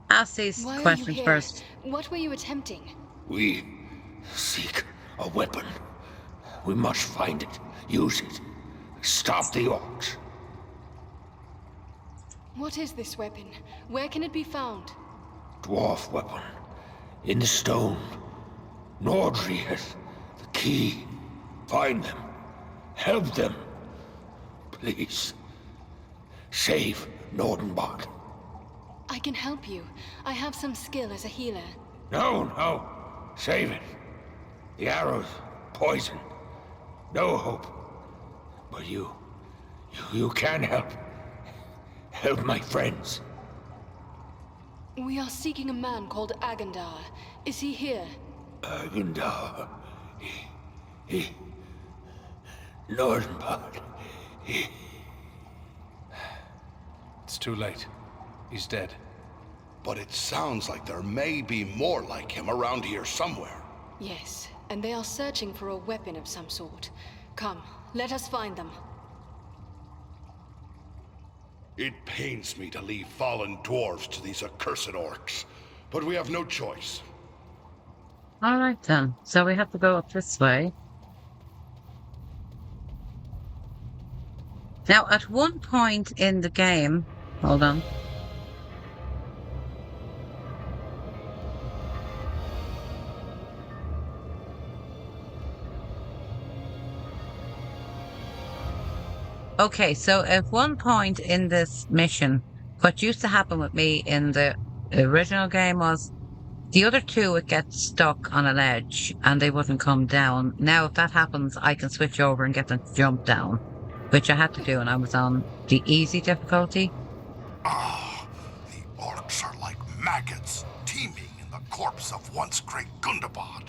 Ask these Why are you questions here? first. What were you attempting? We seek a weapon. We must find it, use it, stop the orcs. What is this weapon? Where can it be found? Dwarf weapon. In the stone. Nordri has the key. Find them. Help them. Please. Save Nordenbot. I can help you. I have some skill as a healer. No. Save it. The arrows. Poison. No hope. But you can help. Help my friends. We are seeking a man called Agandaûr. Is he here? Agandaûr. He... Nordenbot. It's too late. He's dead. But it sounds like there may be more like him around here somewhere. Yes, and they are searching for a weapon of some sort. Come, let us find them. It pains me to leave fallen dwarves to these accursed orcs, but we have no choice. Alright then, so we have to go up this way. Now, at one point in the game, hold on. Okay, so at one point in this mission, what used to happen with me in the original game was the other two would get stuck on a ledge and they wouldn't come down. Now, if that happens, I can switch over and get them to jump down, which I had to do when I was on the easy difficulty. The orcs are like maggots, teeming in the corpse of once great Gundabad.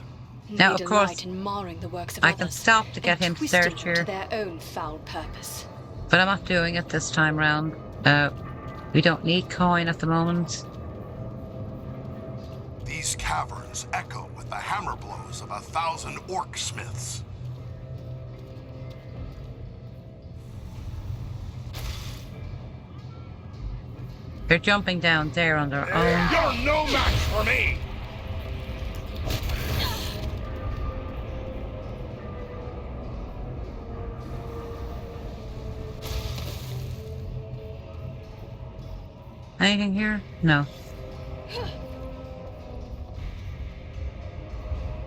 Now, of course, delight in marring the works of I others, can stop to get him to twisting search them to here, their own foul purpose. but I'm not doing it this time round. We don't need coin at the moment. These caverns echo with the hammer blows of 1,000 orc smiths. They're jumping down there on their own. You're no match for me! Anything here? No.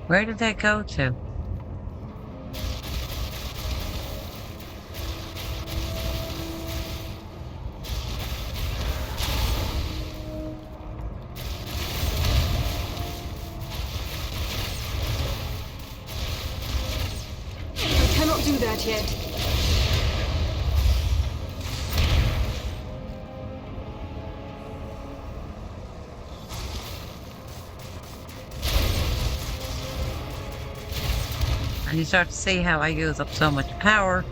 Where did they go to? I cannot do that yet. And you start to see how I use up so much power.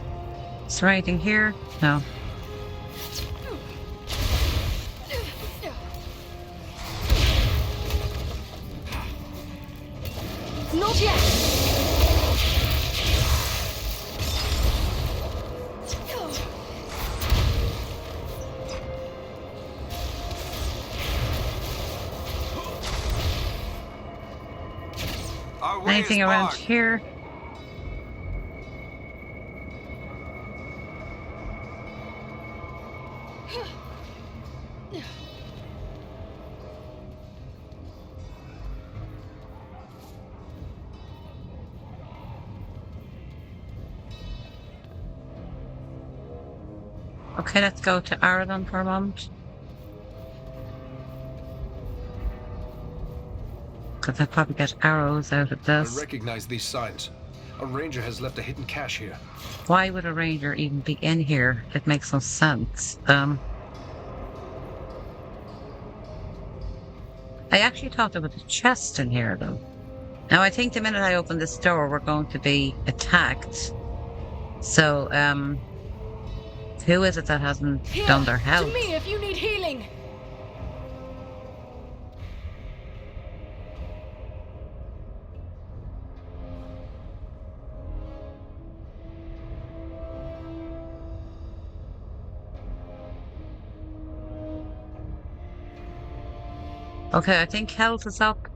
Is there anything here? No. Not yet! Anything around here? Okay, let's go to Aradan for a moment. Because I'll probably get arrows out of I this. recognize these signs. A ranger has left a hidden cache here. Why would a ranger even be in here? It makes no sense. I actually thought there was a chest in here, though. Now, I think the minute I open this door, we're going to be attacked. So, who is it that hasn't done their health? To me if you need healing. Okay, I think health is up.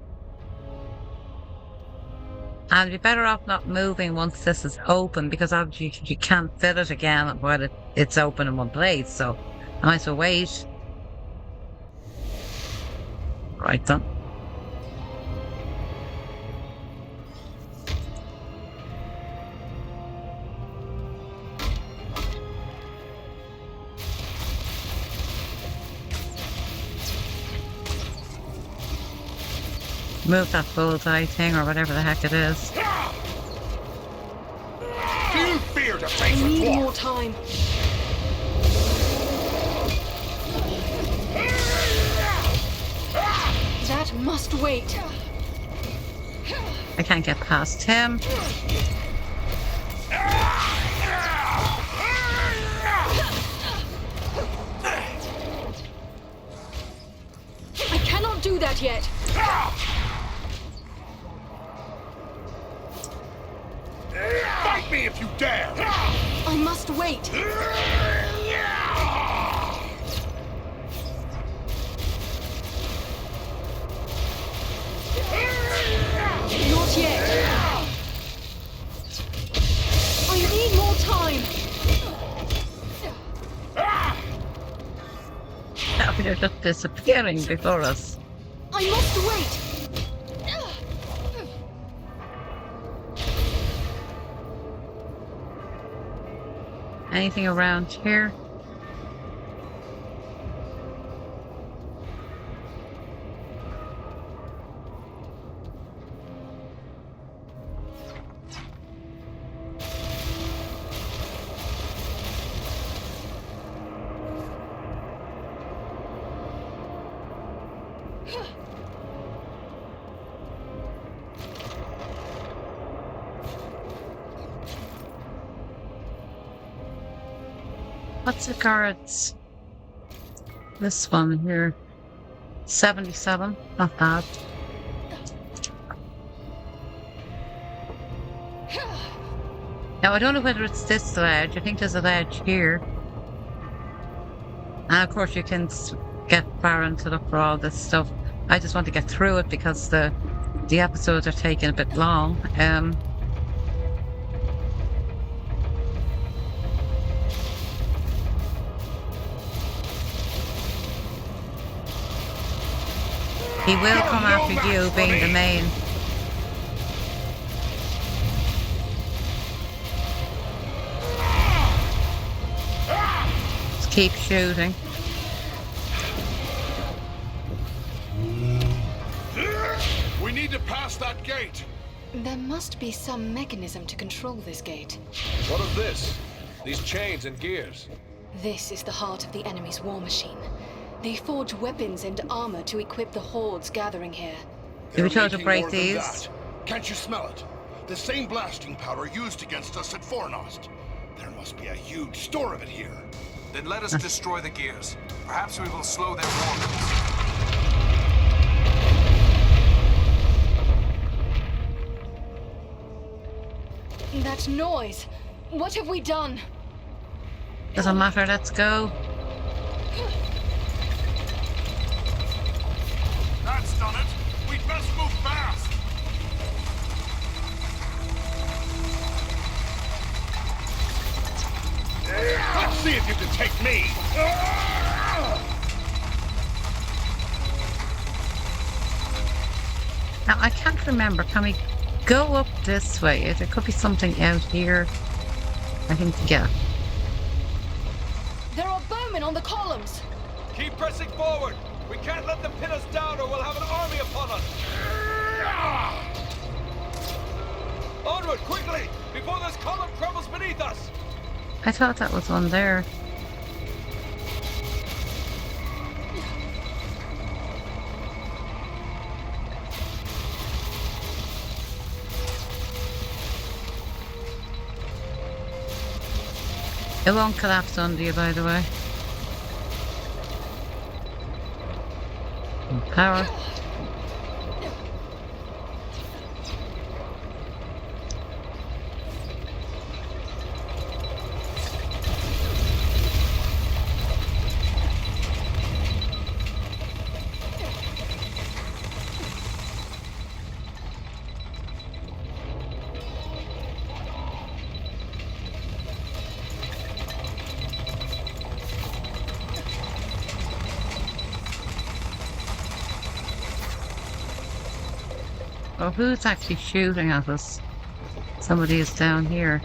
And you're better off not moving once this is open, because obviously you can't fit it again while it's open in one place, so I might as well wait. Right then. Move that bullseye thing or whatever the heck it is. Do you fear to I face a need dwarf? more time. That must wait. I can't get past him. I cannot do that yet. Fight me if you dare! I must wait. Not yet. I need more time. Now they're just disappearing before us. I must wait. Anything around here? What's the guards? This one here. 77. Not bad. Now, I don't know whether it's this ledge. I think there's a ledge here. And of course, you can get Baron to look for all this stuff. I just want to get through it because the episodes are taking a bit long. He will come after you, being the main. Just keep shooting. We need to pass that gate. There must be some mechanism to control this gate. What of this? These chains and gears. This is the heart of the enemy's war machine. They forge weapons and armor to equip the hordes gathering here. Do we try to Making break more than these? that. Can't you smell it? The same blasting powder used against us at Fornost. There must be a huge store of it here. Then let us destroy the gears. Perhaps we will slow their movements. That noise! What have we done? Doesn't matter, let's go. That's done it. We'd best move fast. Let's see if you can take me. Now, I can't remember. Can we go up this way? There could be something out here. I think, yeah. There are women on the columns! Keep pressing forward! We can't let them pin us down or we'll have an army upon us! Onward, quickly! Before this column crumbles beneath us! I thought that was one there. It won't collapse under you, by the way. Power. Oh, who's actually shooting at us? Somebody is down here.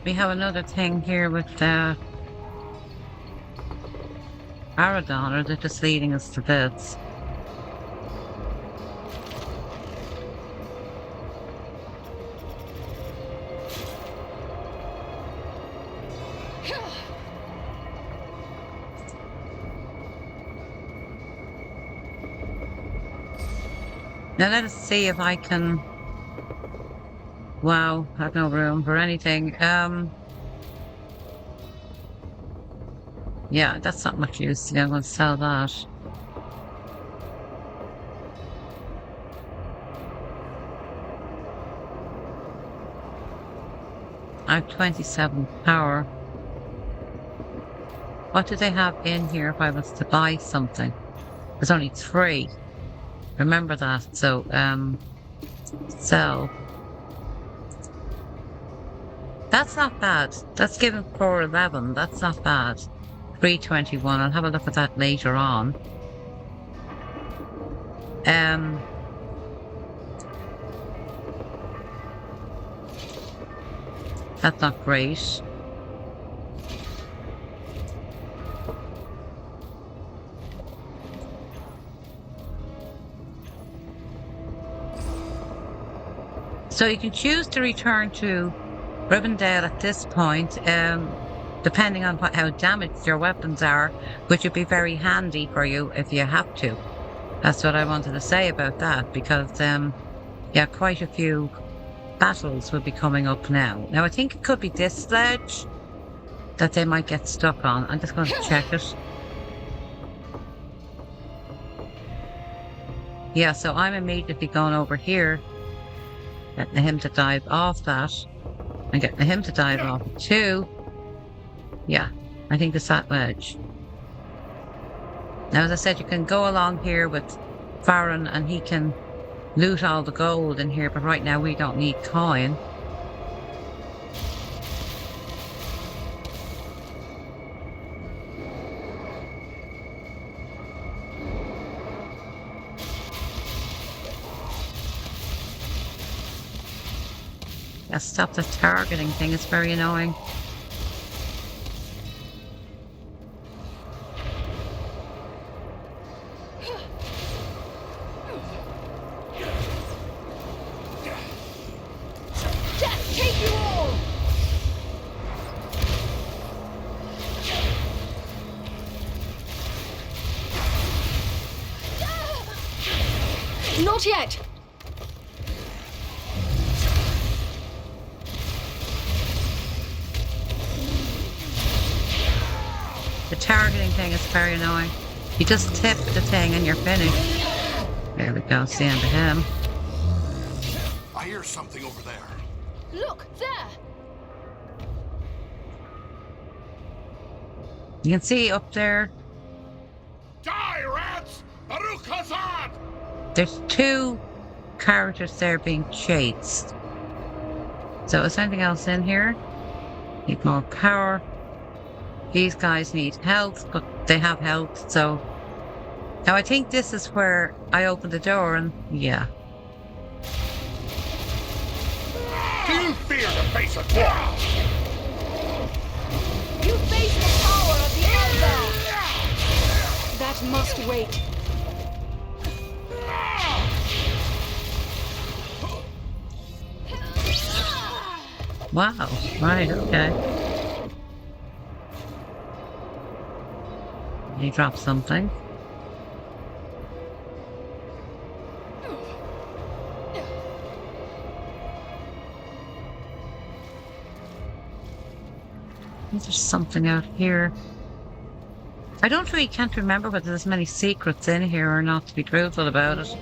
We have another thing here with Aradon, or they're just leading us to this. Now let us see if I can... Wow, I have no room for anything. Yeah, that's not much use. I'm going to sell that. I have 27 power. What do they have in here if I was to buy something? There's only 3. Remember that. So, sell. That's not bad. That's given 411. That's not bad. 321. I'll have a look at that later on. That's not great. So you can choose to return to Rivendell at this point, depending on how damaged your weapons are, which would be very handy for you if you have to. That's what I wanted to say about that, because yeah, quite a few battles will be coming up now. Now I think it could be this sledge that they might get stuck on. I'm just going to check it. Yeah, so I'm immediately going over here, getting him to dive off that. And getting him to dive off too. Yeah, I think it's that ledge. Now, as I said, you can go along here with Farron and he can loot all the gold in here, but right now we don't need coin. Yeah, stop the targeting thing, it's very annoying. Take you all! Not yet! The targeting thing is very annoying. You just tip the thing and you're finished. There we go, it's the end of him. I hear something over there. Look, there! You can see up there, Die, rats! Baruch Hazad! there's two characters there being chased. So is there anything else in here? Need more power. These guys need health, but they have health, so... Now I think this is where I opened the door and... yeah. Do you fear the face of death? You face the power of the Eldar! That must wait. Wow, right, okay. He dropped something. There's something out here. I can't remember whether there's many secrets in here or not, to be truthful about it.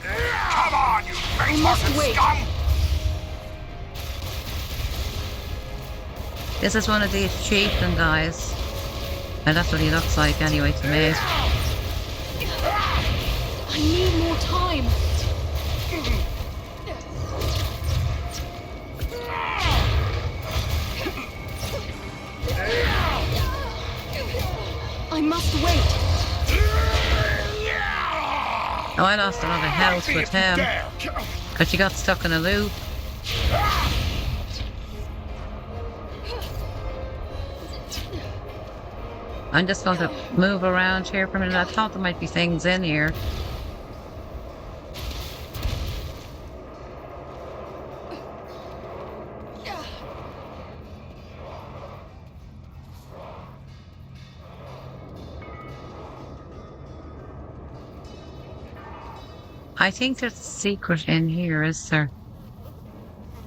Come on, you faceless scum! This is one of these chieftain guys. And that's what he looks like anyway to me. I need more time. I must wait. Oh, I lost a lot of health with him. Because she got stuck in a loop. I'm just going to move around here for a minute. I thought there might be things in here. I think there's a secret in here, is there?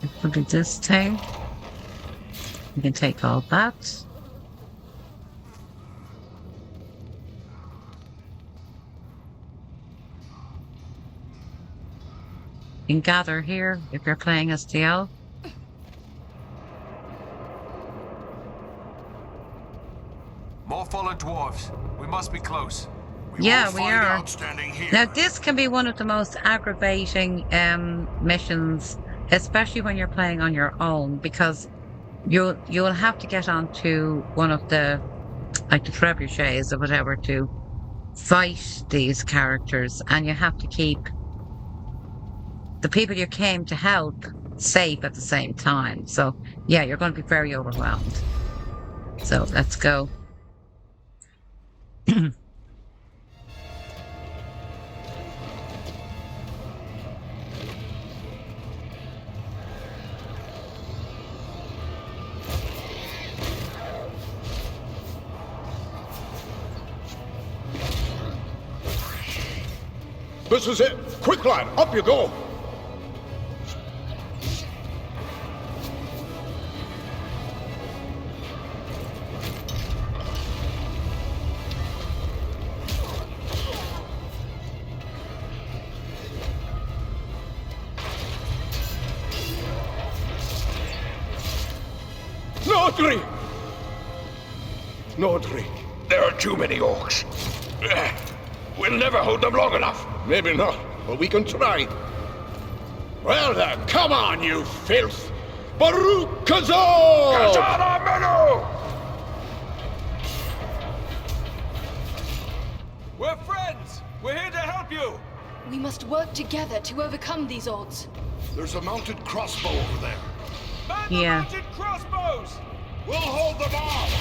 It could be this thing. We can take all that. You can gather here if you're playing as the elf. More fallen dwarves. We must be close. Yeah, we are. Now, this can be one of the most aggravating missions, especially when you're playing on your own, because you'll have to get onto one of the, like the trebuchets or whatever, to fight these characters, and you have to keep the people you came to help safe at the same time. So, yeah, you're going to be very overwhelmed. So, let's go. This is it! Quick, lad! Up you go! Nodri! Nodri. There are too many orcs. We'll never hold them long enough. Maybe not, but we can try. Well then, come on, you filth! Baruch Kazar! Kazar Menu! We're friends! We're here to help you! We must work together to overcome these odds. There's a mounted crossbow over there. Man the Yeah. mounted crossbows! We'll hold them off!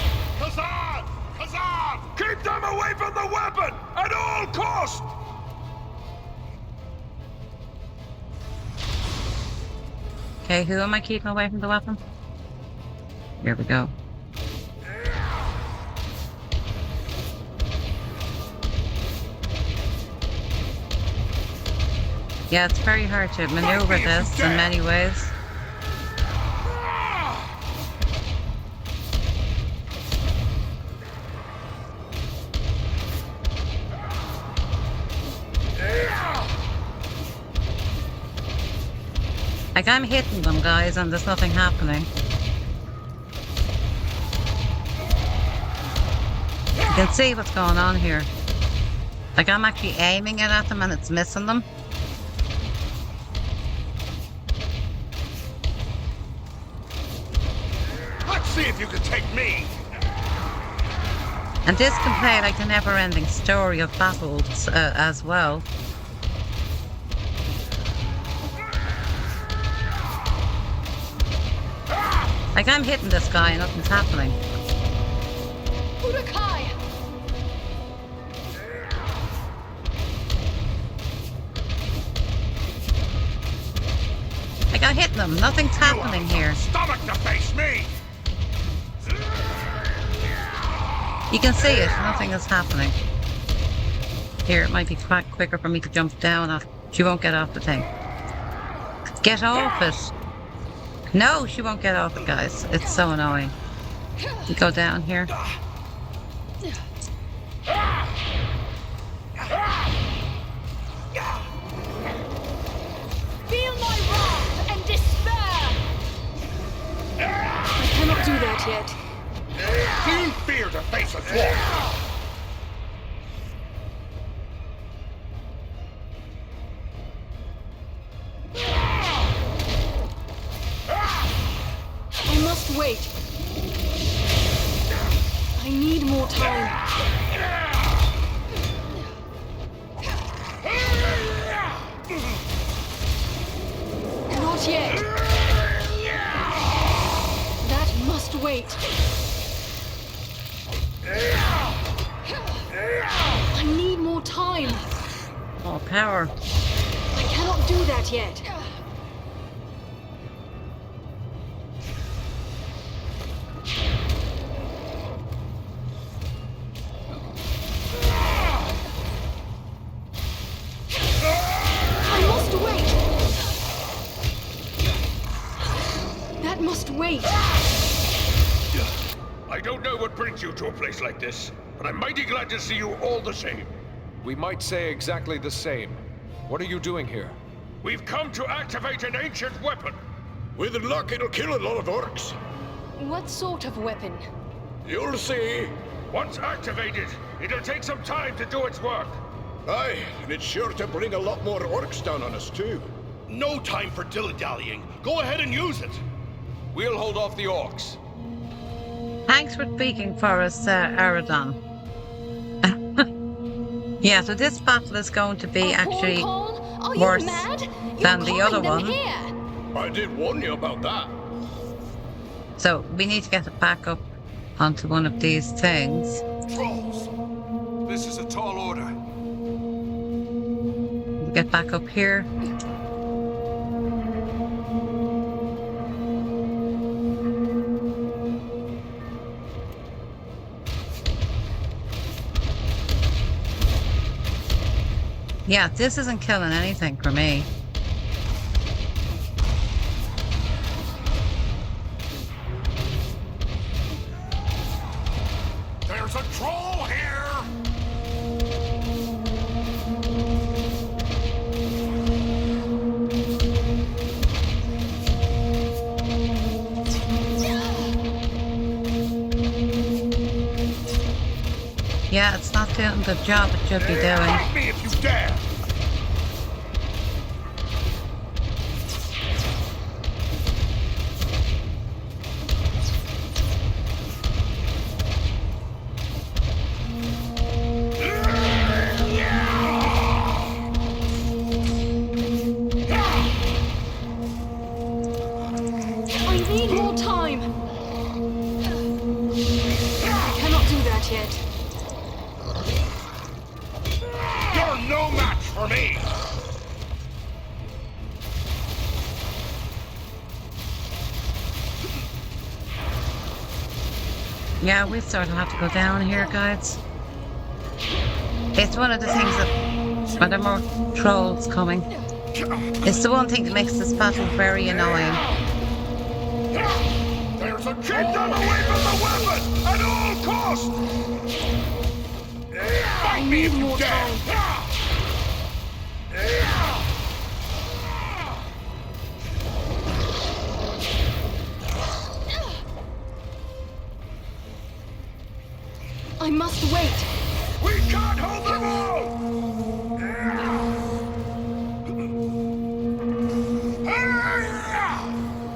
Kazar! Kazar! Keep them away from the weapon! At all costs! Okay, who am I keeping away from the weapon? Here we go. Yeah, it's very hard to maneuver this in many ways. Like, I'm hitting them, guys, and there's nothing happening. You can see what's going on here. Like, I'm actually aiming it at them and it's missing them. Let's see if you can take me. And this can play like the never-ending story of battles as well. Like, I'm hitting this guy and nothing's happening. Urukai! Like, I'm hitting them, nothing's happening here. Stomach to face me. You can see it, nothing is happening. Here, it might be quite quicker for me to jump down off. She won't get off the thing. Get off it! No, she won't get off it, guys. It's so annoying. You go down here. Feel my wrath and despair! I cannot do that yet. Do you fear to face a dwarf? I must wait. I need more time. Not yet. That must wait. I need more time. More power. I cannot do that yet. I must wait. That must wait. I don't know what brings you to a place like this, but I'm mighty glad to see you all the same. We might say exactly the same. What are you doing here? We've come to activate an ancient weapon. With luck, it'll kill a lot of orcs. What sort of weapon? You'll see. Once activated, it'll take some time to do its work. Aye, and it's sure to bring a lot more orcs down on us, too. No time for dilly-dallying. Go ahead and use it. We'll hold off the orcs. Thanks for speaking for us, Aradon. Yeah, so this battle is going to be actually worse than the other one. I did warn you about that. So we need to get it back up onto one of these things. Trolls! This is a tall order. Get back up here. Yeah, this isn't killing anything for me. There's a troll here! Yeah, it's not doing the job it should be doing. Fight me if you dare! I need more time. I cannot do that yet. You're no match for me! Yeah, we sort of have to go down here, guys. It's one of the things that... Are there more trolls coming? It's the one thing that makes this battle very annoying. There's a keep them away from the weapon at all costs! Fight me if you dare! I must wait. We can't hold them all!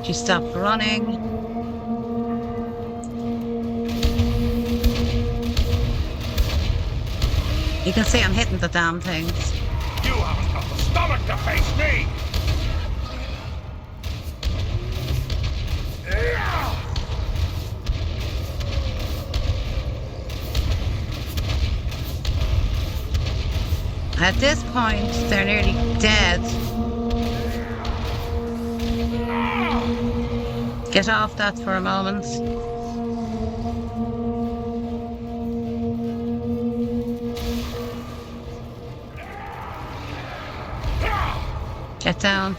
She stopped running. You can see I'm hitting the damn things. You haven't got the stomach to face me! At this point, they're nearly dead. Get off that for a moment. Get down.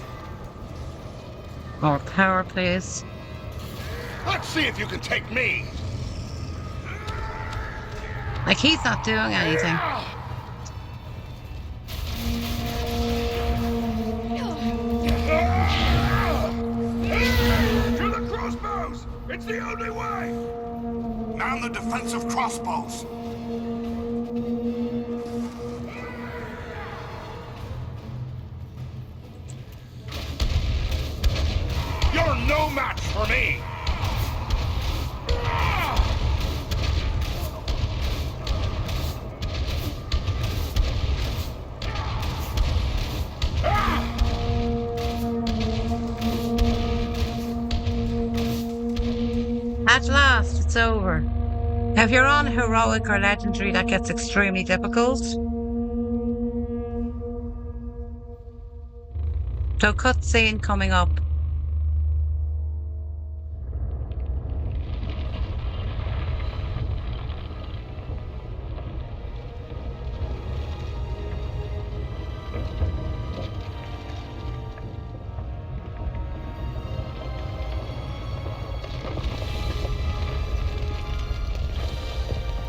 More power, please. Let's see if you can take me! Like, he's not doing anything. To the crossbows! It's the only way! Man the defensive crossbows! You're no match for me! At last, it's over. If you're on heroic or legendary, that gets extremely difficult. So cutscene coming up.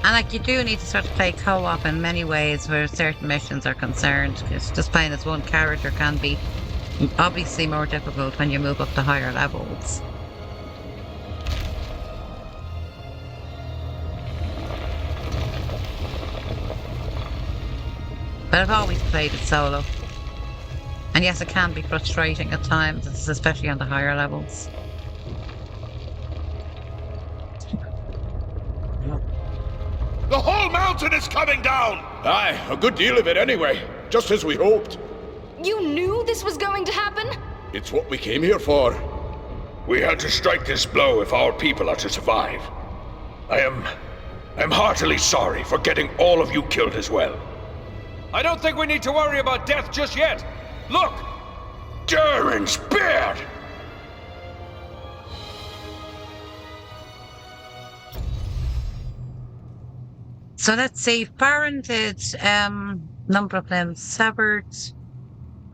And like, you do need to sort of play co-op in many ways where certain missions are concerned, because just playing as one character can be obviously more difficult when you move up to higher levels. But I've always played it solo. And yes, it can be frustrating at times, especially on the higher levels. The whole mountain is coming down! Aye, a good deal of it anyway. Just as we hoped. You knew this was going to happen? It's what we came here for. We had to strike this blow if our people are to survive. I'm heartily sorry for getting all of you killed as well. I don't think we need to worry about death just yet. Look! Durin's beard! So let's see, Farron did number of limbs severed.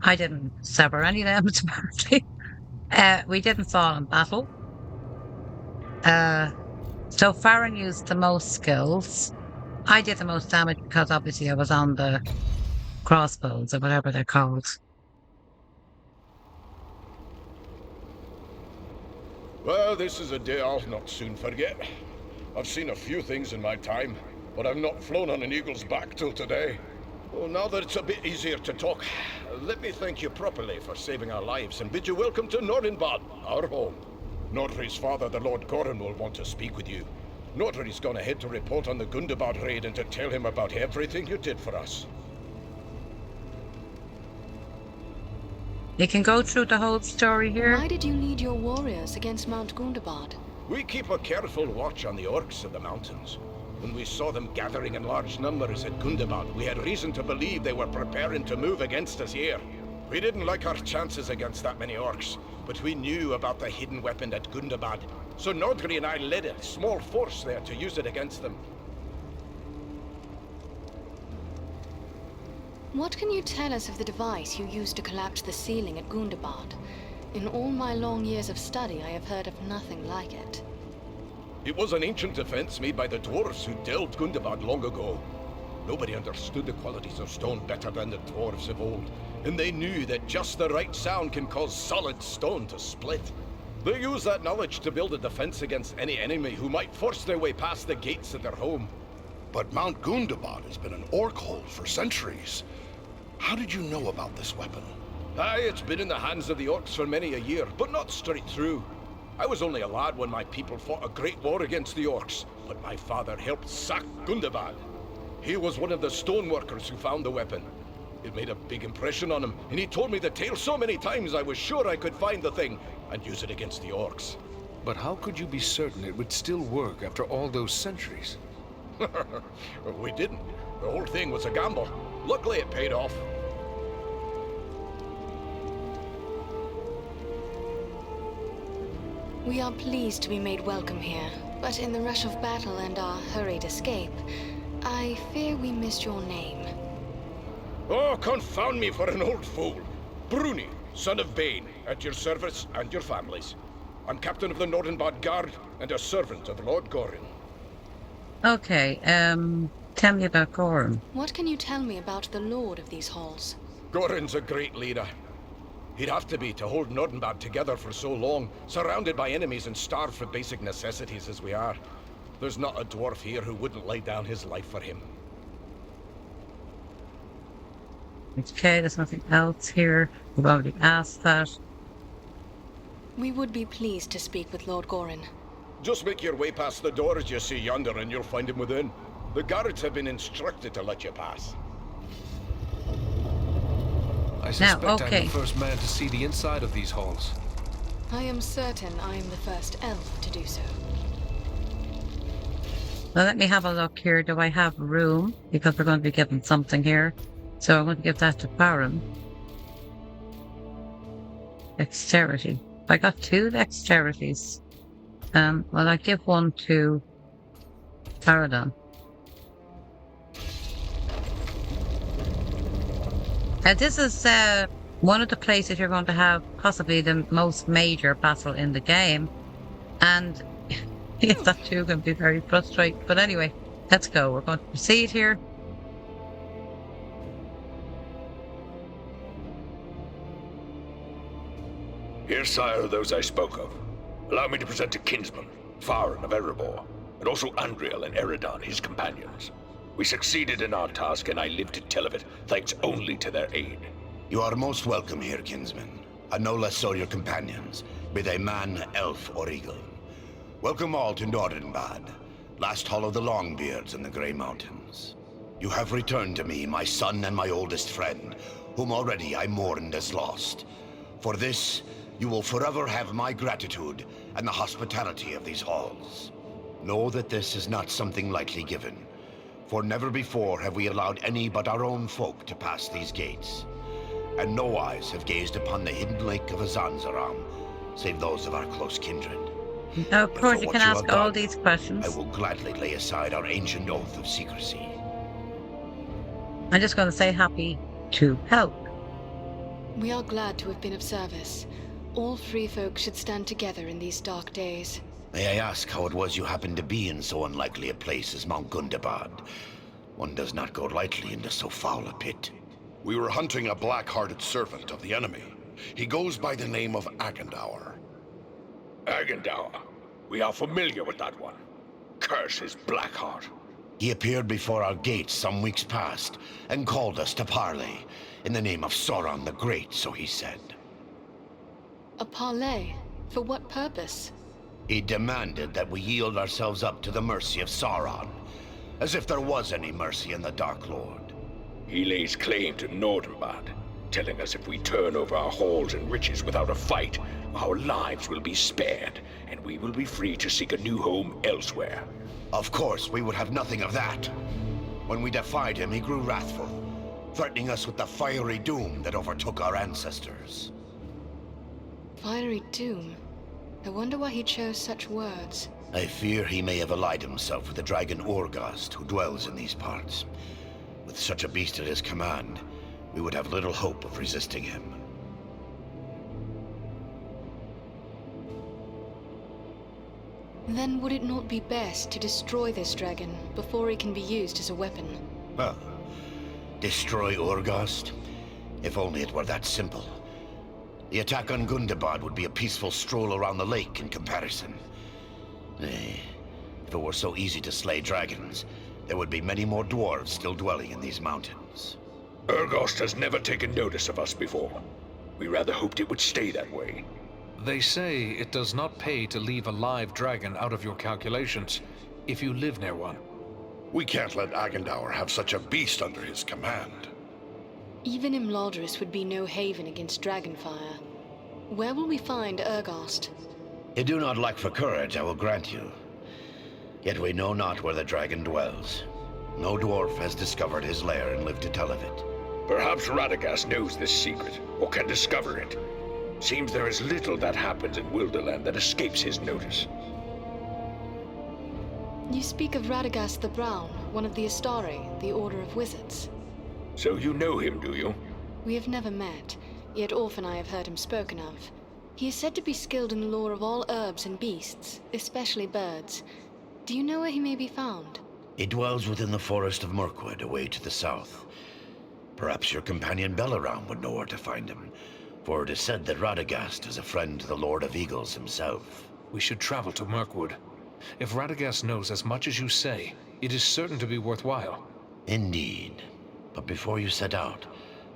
I didn't sever any limbs, apparently. We didn't fall in battle. So Farron used the most skills. I did the most damage because obviously I was on the crossbows or whatever they're called. Well, this is a day I'll not soon forget. I've seen a few things in my time, but I've not flown on an eagle's back till today. Well, now that it's a bit easier to talk, let me thank you properly for saving our lives and bid you welcome to Norinbad, our home. Nordri's father, the Lord Gorin, will want to speak with you. Nordri's gone ahead to report on the Gundabad raid and to tell him about everything you did for us. You can go through the whole story here. Why did you lead your warriors against Mount Gundabad? We keep a careful watch on the orcs of the mountains. When we saw them gathering in large numbers at Gundabad, we had reason to believe they were preparing to move against us here. We didn't like our chances against that many orcs, but we knew about the hidden weapon at Gundabad. So Nordri and I led a small force there to use it against them. What can you tell us of the device you used to collapse the ceiling at Gundabad? In all my long years of study, I have heard of nothing like it. It was an ancient defense made by the dwarves who delved Gundabad long ago. Nobody understood the qualities of stone better than the dwarves of old, and they knew that just the right sound can cause solid stone to split. They used that knowledge to build a defense against any enemy who might force their way past the gates of their home. But Mount Gundabad has been an orc hold for centuries. How did you know about this weapon? Aye, it's been in the hands of the orcs for many a year, but not straight through. I was only a lad when my people fought a great war against the orcs, but my father helped sack Gundabad. He was one of the stoneworkers who found the weapon. It made a big impression on him, and he told me the tale so many times I was sure I could find the thing and use it against the orcs. But how could you be certain it would still work after all those centuries? We didn't. The whole thing was a gamble. Luckily it paid off. We are pleased to be made welcome here, but in the rush of battle and our hurried escape, I fear we missed your name. Oh, confound me for an old fool. Bruni, son of Bane, at your service and your families. I'm captain of the Nordenbad Guard and a servant of Lord Gorin. Okay, tell me about Gorin. What can you tell me about the lord of these halls? Gorin's a great leader. He'd have to be to hold Nordenbad together for so long, surrounded by enemies and starved for basic necessities as we are. There's not a dwarf here who wouldn't lay down his life for him. Okay, there's nothing else here. We've already asked that. We would be pleased to speak with Lord Gorin. Just make your way past the doors you see yonder and you'll find him within. The guards have been instructed to let you pass. I suspect I'm the first man to see the inside of these halls. I am certain I am the first elf to do so. Now let me have a look here. Do I have room? Because we're going to be given something here. So I'm going to give that to Baron. Dexterity. I got 2 dexterities. Well, I give one to Paradon. This is one of the places you're going to have possibly the most major battle in the game. And that too can be very frustrating. But anyway, let's go. We're going to proceed here. Here, sire, those I spoke of. Allow me to present to kinsman, Farin of Erebor, and also Andriel and Eridan, his companions. We succeeded in our task, and I live to tell of it, thanks only to their aid. You are most welcome here, kinsman, and no less so your companions, be they man, elf, or eagle. Welcome all to Nordenbad, last hall of the Longbeards in the Grey Mountains. You have returned to me, my son and my oldest friend, whom already I mourned as lost. For this, you will forever have my gratitude and the hospitality of these halls. Know that this is not something lightly given, for never before have we allowed any but our own folk to pass these gates. And no eyes have gazed upon the hidden lake of Azanzaram, save those of our close kindred. Now, of course, you can ask all these questions. I will gladly lay aside our ancient oath of secrecy. I'm just going to say happy to help. We are glad to have been of service. All free folk should stand together in these dark days. May I ask how it was you happened to be in so unlikely a place as Mount Gundabad? One does not go lightly into so foul a pit. We were hunting a black-hearted servant of the enemy. He goes by the name of Agandaûr. Agandaûr. We are familiar with that one. Curse his Blackheart. He appeared before our gates some weeks past, and called us to parley, in the name of Sauron the Great, so he said. A parley? For what purpose? He demanded that we yield ourselves up to the mercy of Sauron, as if there was any mercy in the Dark Lord. He lays claim to Nordenbad, telling us if we turn over our halls and riches without a fight, our lives will be spared, and we will be free to seek a new home elsewhere. Of course, we would have nothing of that. When we defied him, he grew wrathful, threatening us with the fiery doom that overtook our ancestors. Fiery doom? I wonder why he chose such words. I fear he may have allied himself with the dragon Orgast, who dwells in these parts. With such a beast at his command, we would have little hope of resisting him. Then would it not be best to destroy this dragon before it can be used as a weapon? Well, destroy Urgast? If only it were that simple. The attack on Gundabad would be a peaceful stroll around the lake in comparison. If it were so easy to slay dragons, there would be many more dwarves still dwelling in these mountains. Urgast has never taken notice of us before. We rather hoped it would stay that way. They say it does not pay to leave a live dragon out of your calculations if you live near one. We can't let Agandaûr have such a beast under his command. Even Imladris would be no haven against dragonfire. Where will we find Urgast? You do not lack for courage, I will grant you. Yet we know not where the dragon dwells. No dwarf has discovered his lair and lived to tell of it. Perhaps Radagast knows this secret, or can discover it. Seems there is little that happens in Wilderland that escapes his notice. You speak of Radagast the Brown, one of the Astari, the Order of Wizards. So you know him, do you? We have never met, yet often I have heard him spoken of. He is said to be skilled in the lore of all herbs and beasts, especially birds. Do you know where he may be found? He dwells within the forest of Mirkwood, away to the south. Perhaps your companion Belaram would know where to find him, for it is said that Radagast is a friend to the Lord of Eagles himself. We should travel to Mirkwood. If Radagast knows as much as you say, it is certain to be worthwhile. Indeed. But before you set out,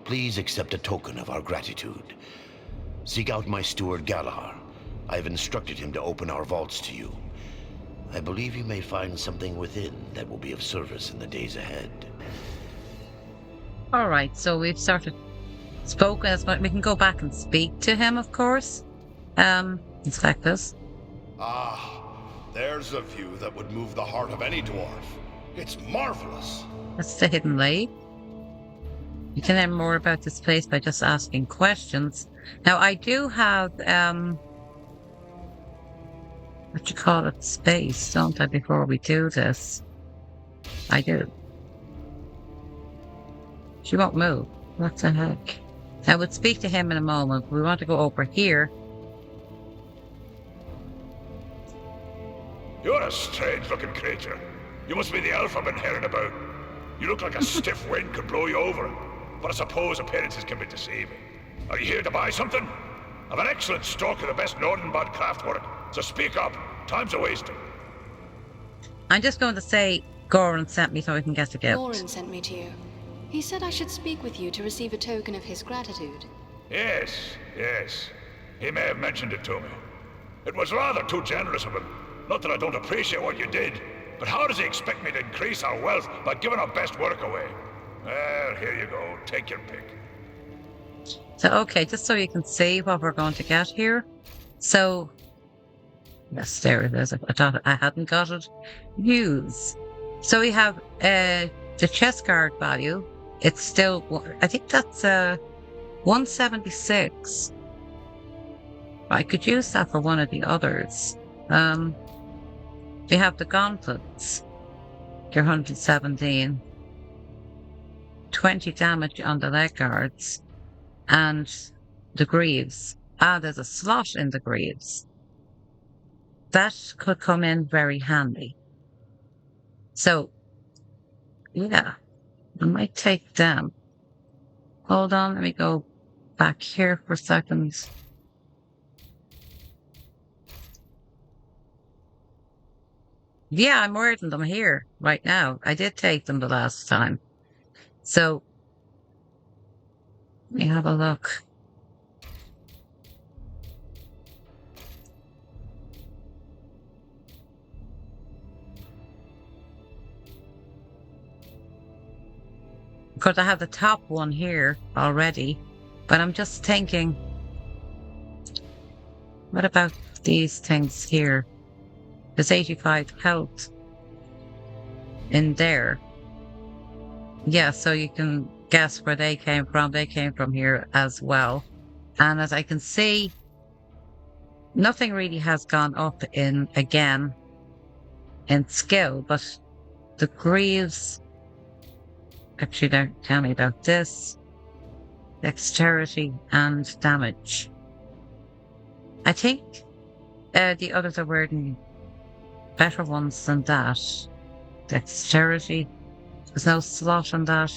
please accept a token of our gratitude. Seek out my steward Galar. I have instructed him to open our vaults to you. I believe you may find something within that will be of service in the days ahead. All right, so we've sort of spoken as much. We can go back and speak to him, of course. Inspect this. Ah, there's a view that would move the heart of any dwarf. It's marvelous. That's the hidden lake. You can learn more about this place by just asking questions. Now, I do have, what you call it, space, don't I, before we do this? I do. She won't move. What the heck? I would speak to him in a moment. We want to go over here. You're a strange-looking creature. You must be the elf I've been hearing about. You look like a stiff wind could blow you over. But I suppose appearances can be deceiving. Are you here to buy something? I've an excellent stock of the best northern bud craftwork, so speak up. Time's a wasting. I'm just going to say Goran sent me so I can get the gift. Goran sent me to you. He said I should speak with you to receive a token of his gratitude. Yes, yes. He may have mentioned it to me. It was rather too generous of him. Not that I don't appreciate what you did, but how does he expect me to increase our wealth by giving our best work away? Well, here you go. Take your pick. So, okay, just so you can see what we're going to get here. So, yes, there it is. I thought I hadn't got it. Use. So we have the chest guard value. It's still, I think that's 176. I could use that for one of the others. We have the gauntlets. They're 117. 20 damage on the leg guards. And the greaves. There's a slot in the greaves. That could come in very handy. So, yeah, I might take them. Hold on, let me go back here for a second. Yeah, I'm wearing them here right now. I did take them the last time. So, let me have a look. Because I have the top one here already, but I'm just thinking, what about these things here? There's 85 health in there. Yeah, so you can guess where they came from. They came from here as well. And as I can see, nothing really has gone up in, again, in skill, but the greaves, actually don't tell me about this. dexterity, and damage. I think the others are wearing better ones than that. Dexterity. There's no slot on that.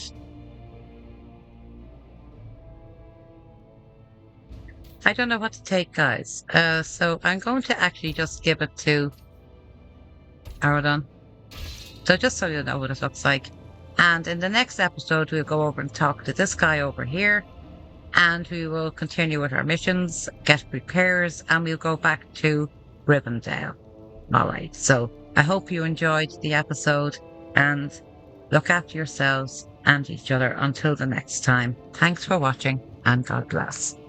I don't know what to take, guys. So I'm going to actually just give it to Aradon. So just so you know what it looks like. And in the next episode, we'll go over and talk to this guy over here. And we will continue with our missions, get repairs, and we'll go back to Rivendell. Alright, so I hope you enjoyed the episode and look after yourselves and each other until the next time. Thanks for watching and God bless.